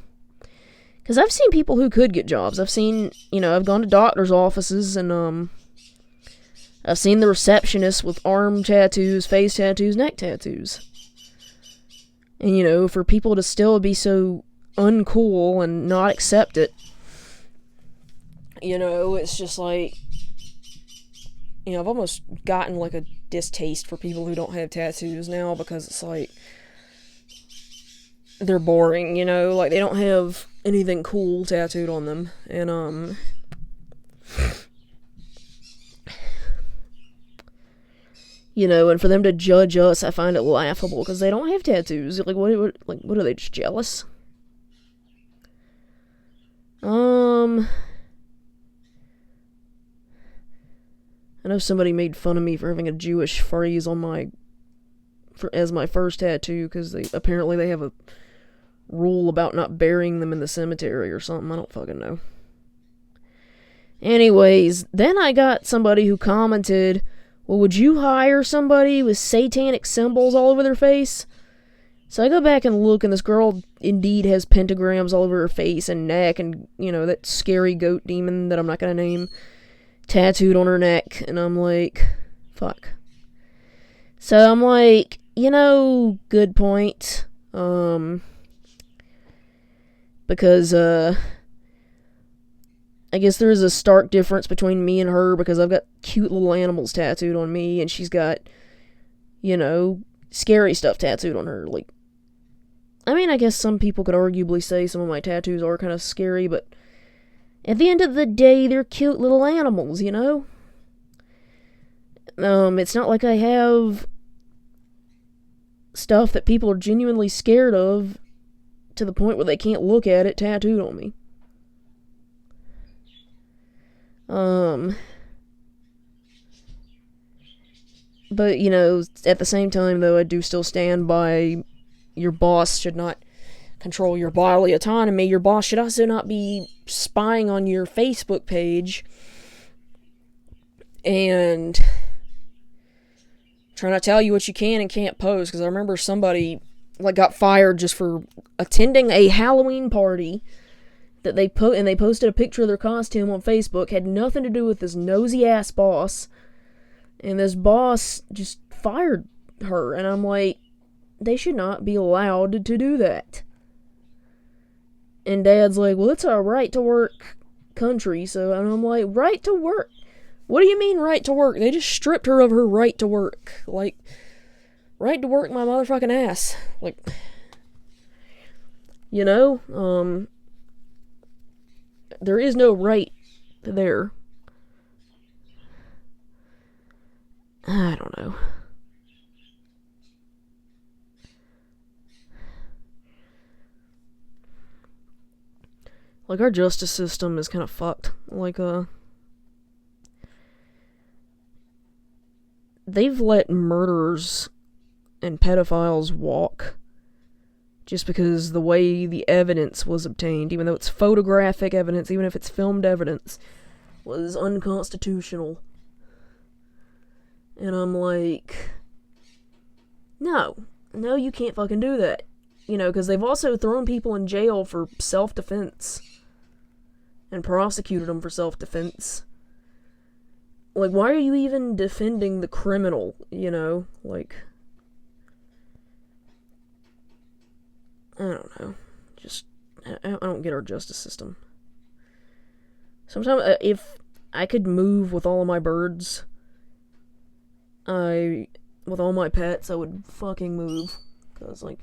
Because I've seen people who could get jobs. I've gone to doctor's offices and, I've seen the receptionists with arm tattoos, face tattoos, neck tattoos. And, for people to still be so uncool and not accept it, it's just like, I've almost gotten like a distaste for people who don't have tattoos now because it's like, they're boring, like they don't have anything cool tattooed on them. And, and for them to judge us, I find it laughable because they don't have tattoos. Like, what are they, just jealous? I know somebody made fun of me for having a Jewish phrase on as my first tattoo because apparently they have a rule about not burying them in the cemetery or something. I don't fucking know. Anyways, then I got somebody who commented, well, would you hire somebody with satanic symbols all over their face? So I go back and look, and this girl indeed has pentagrams all over her face and neck, and, that scary goat demon that I'm not gonna name tattooed on her neck, and I'm like, fuck. So I'm like, good point. Because, I guess there is a stark difference between me and her because I've got cute little animals tattooed on me, and she's got, scary stuff tattooed on her. Like, I mean, I guess some people could arguably say some of my tattoos are kind of scary, but at the end of the day, they're cute little animals, It's not like I have stuff that people are genuinely scared of to the point where they can't look at it tattooed on me. But, at the same time, though, I do still stand by your boss should not control your bodily autonomy. Your boss should also not be spying on your Facebook page and trying to tell you what you can and can't post. Because I remember somebody, got fired just for attending a Halloween party that they posted a picture of their costume on Facebook. Had nothing to do with this nosy ass boss, and this boss just fired her. And I'm like, they should not be allowed to do that. And Dad's like, well, it's a right to work country. And I'm like, right to work? What do you mean right to work? They just stripped her of her right to work. Like, right to work my motherfucking ass. Like, there is no right there. I don't know. Like, our justice system is kind of fucked. Like, they've let murderers and pedophiles walk just because the way the evidence was obtained, even though it's photographic evidence, even if it's filmed evidence, was unconstitutional. And I'm like, no, you can't fucking do that. Because they've also thrown people in jail for self-defense and prosecuted them for self-defense. Like, why are you even defending the criminal, Like, I don't know. Just, I don't get our justice system. Sometimes, if I could move with all of my birds, with all my pets, I would fucking move. Because, like,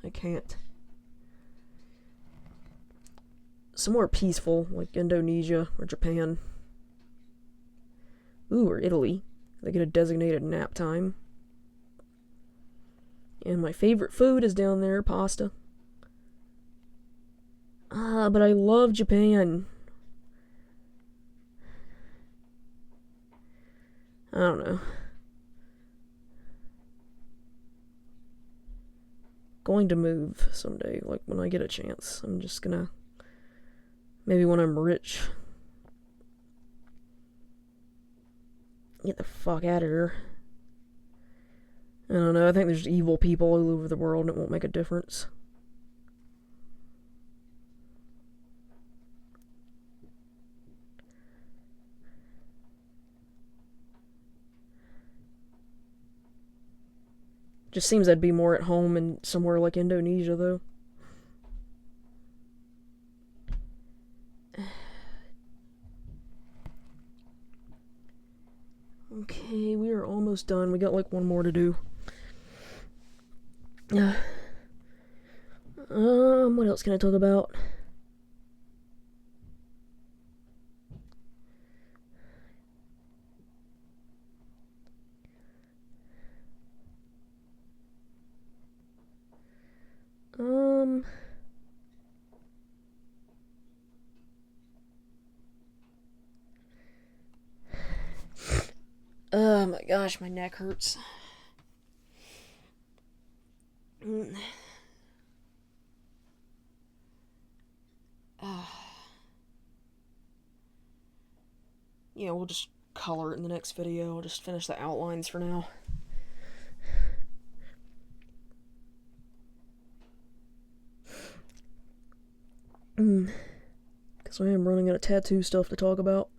I can't. Somewhere peaceful, like Indonesia or Japan. Ooh, or Italy. They get a designated nap time. And my favorite food is down there, pasta. But I love Japan. I don't know. Going to move someday, like when I get a chance. I'm just gonna... Maybe when I'm rich. Get the fuck out of here. I don't know, I think there's evil people all over the world and it won't make a difference. Just seems I'd be more at home in somewhere like Indonesia, though. Okay, we are almost done. We got like one more to do. What else can I talk about? Oh my gosh, my neck hurts. Yeah, we'll just color it in the next video. I'll just finish the outlines for now. Because I am running out of tattoo stuff to talk about.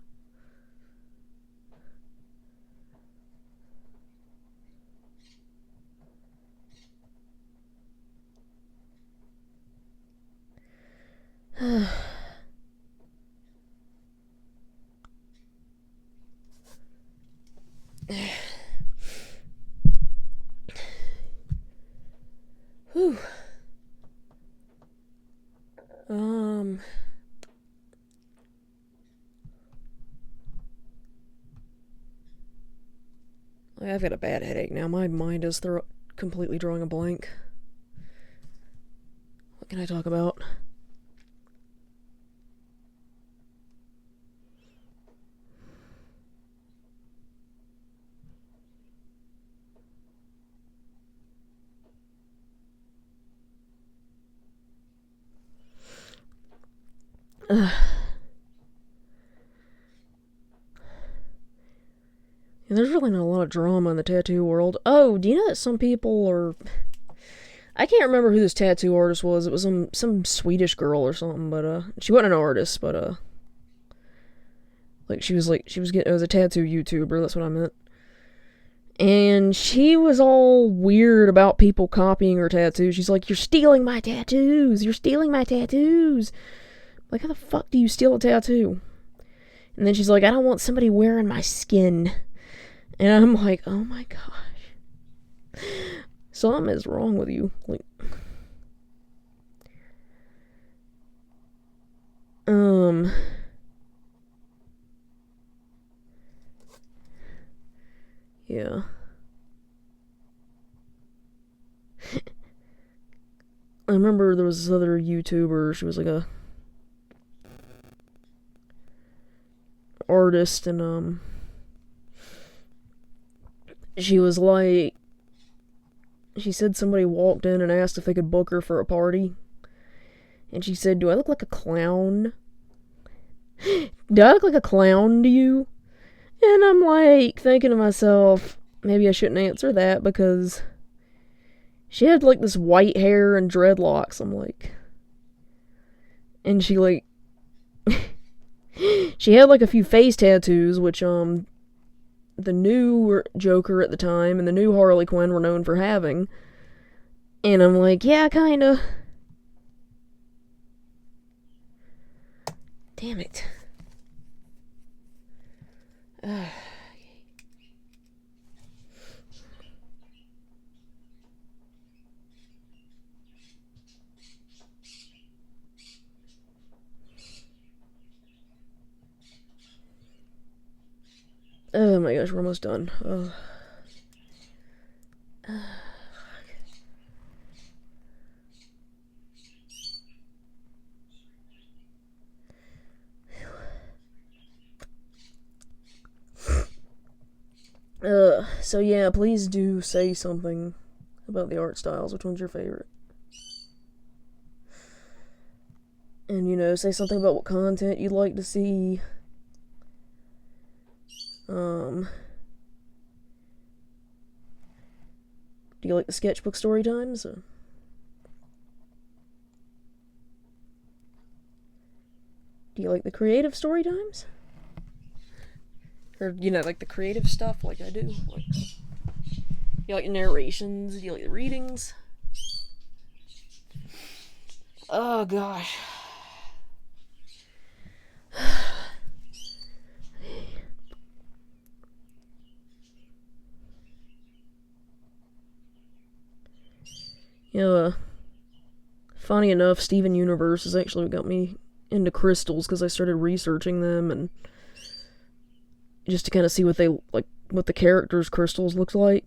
Whew. I've got a bad headache now. My mind is completely drawing a blank. What can I talk about? Yeah, there's really not a lot of drama in the tattoo world. Oh, do you know that some people are... I can't remember who this tattoo artist was. It was some Swedish girl or something, but, she wasn't an artist, but, she was getting... It was a tattoo YouTuber, that's what I meant. And she was all weird about people copying her tattoos. She's like, you're stealing my tattoos! You're stealing my tattoos! Like, how the fuck do you steal a tattoo? And then she's like, I don't want somebody wearing my skin. And I'm like, oh my gosh. Something is wrong with you. Like, yeah. I remember there was this other YouTuber, she was like a artist, and she was like, she said somebody walked in and asked if they could book her for a party, and she said, do I look like a clown? Do I look like a clown to you? And I'm like, thinking to myself, maybe I shouldn't answer that, because she had like this white hair and dreadlocks. I'm like, and she like, she had like a few face tattoos, which the new Joker at the time and the new Harley Quinn were known for having. And I'm like, yeah, kinda. Damn it. Oh my gosh, we're almost done. Oh. So yeah, please do say something about the art styles. Which one's your favorite? And, say something about what content you'd like to see. Do you like the sketchbook story times? Do you like the creative story times? Or, like the creative stuff like I do? Like, you like narrations? Do you like the readings? Oh, gosh. Funny enough, Steven Universe has actually got me into crystals because I started researching them and just to kind of see what the characters' crystals looked like.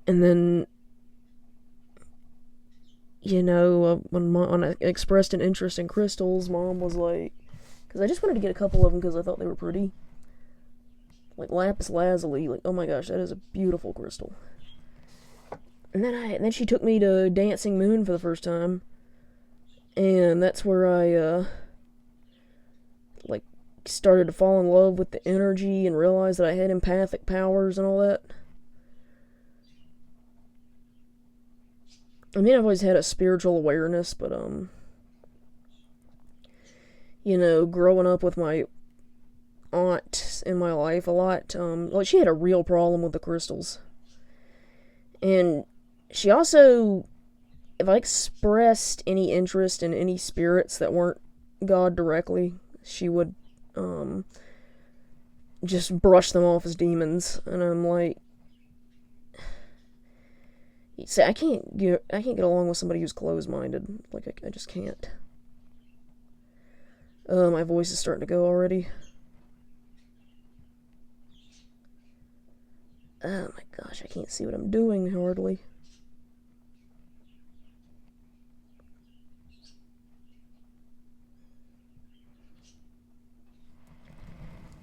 And then, when I expressed an interest in crystals, Mom was like, because I just wanted to get a couple of them because I thought they were pretty. Like lapis lazuli, like, oh my gosh, that is a beautiful crystal. And then she took me to Dancing Moon for the first time, and that's where I started to fall in love with the energy and realized that I had empathic powers and all that. I mean, I've always had a spiritual awareness, but growing up with my aunt in my life a lot, she had a real problem with the crystals, and she also, if I expressed any interest in any spirits that weren't God directly, she would just brush them off as demons. And I'm like, see, I can't get along with somebody who's closed-minded. Like, I just can't. My voice is starting to go already. Oh my gosh, I can't see what I'm doing hardly.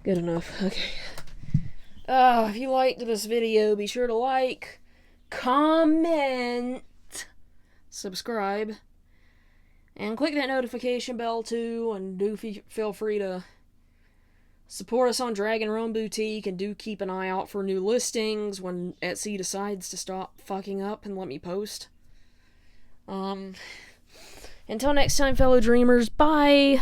Good enough. Okay. If you liked this video, be sure to like, comment, subscribe, and click that notification bell too, and do feel free to support us on Dragon Run Boutique, and do keep an eye out for new listings when Etsy decides to stop fucking up and let me post. Until next time, fellow dreamers, bye!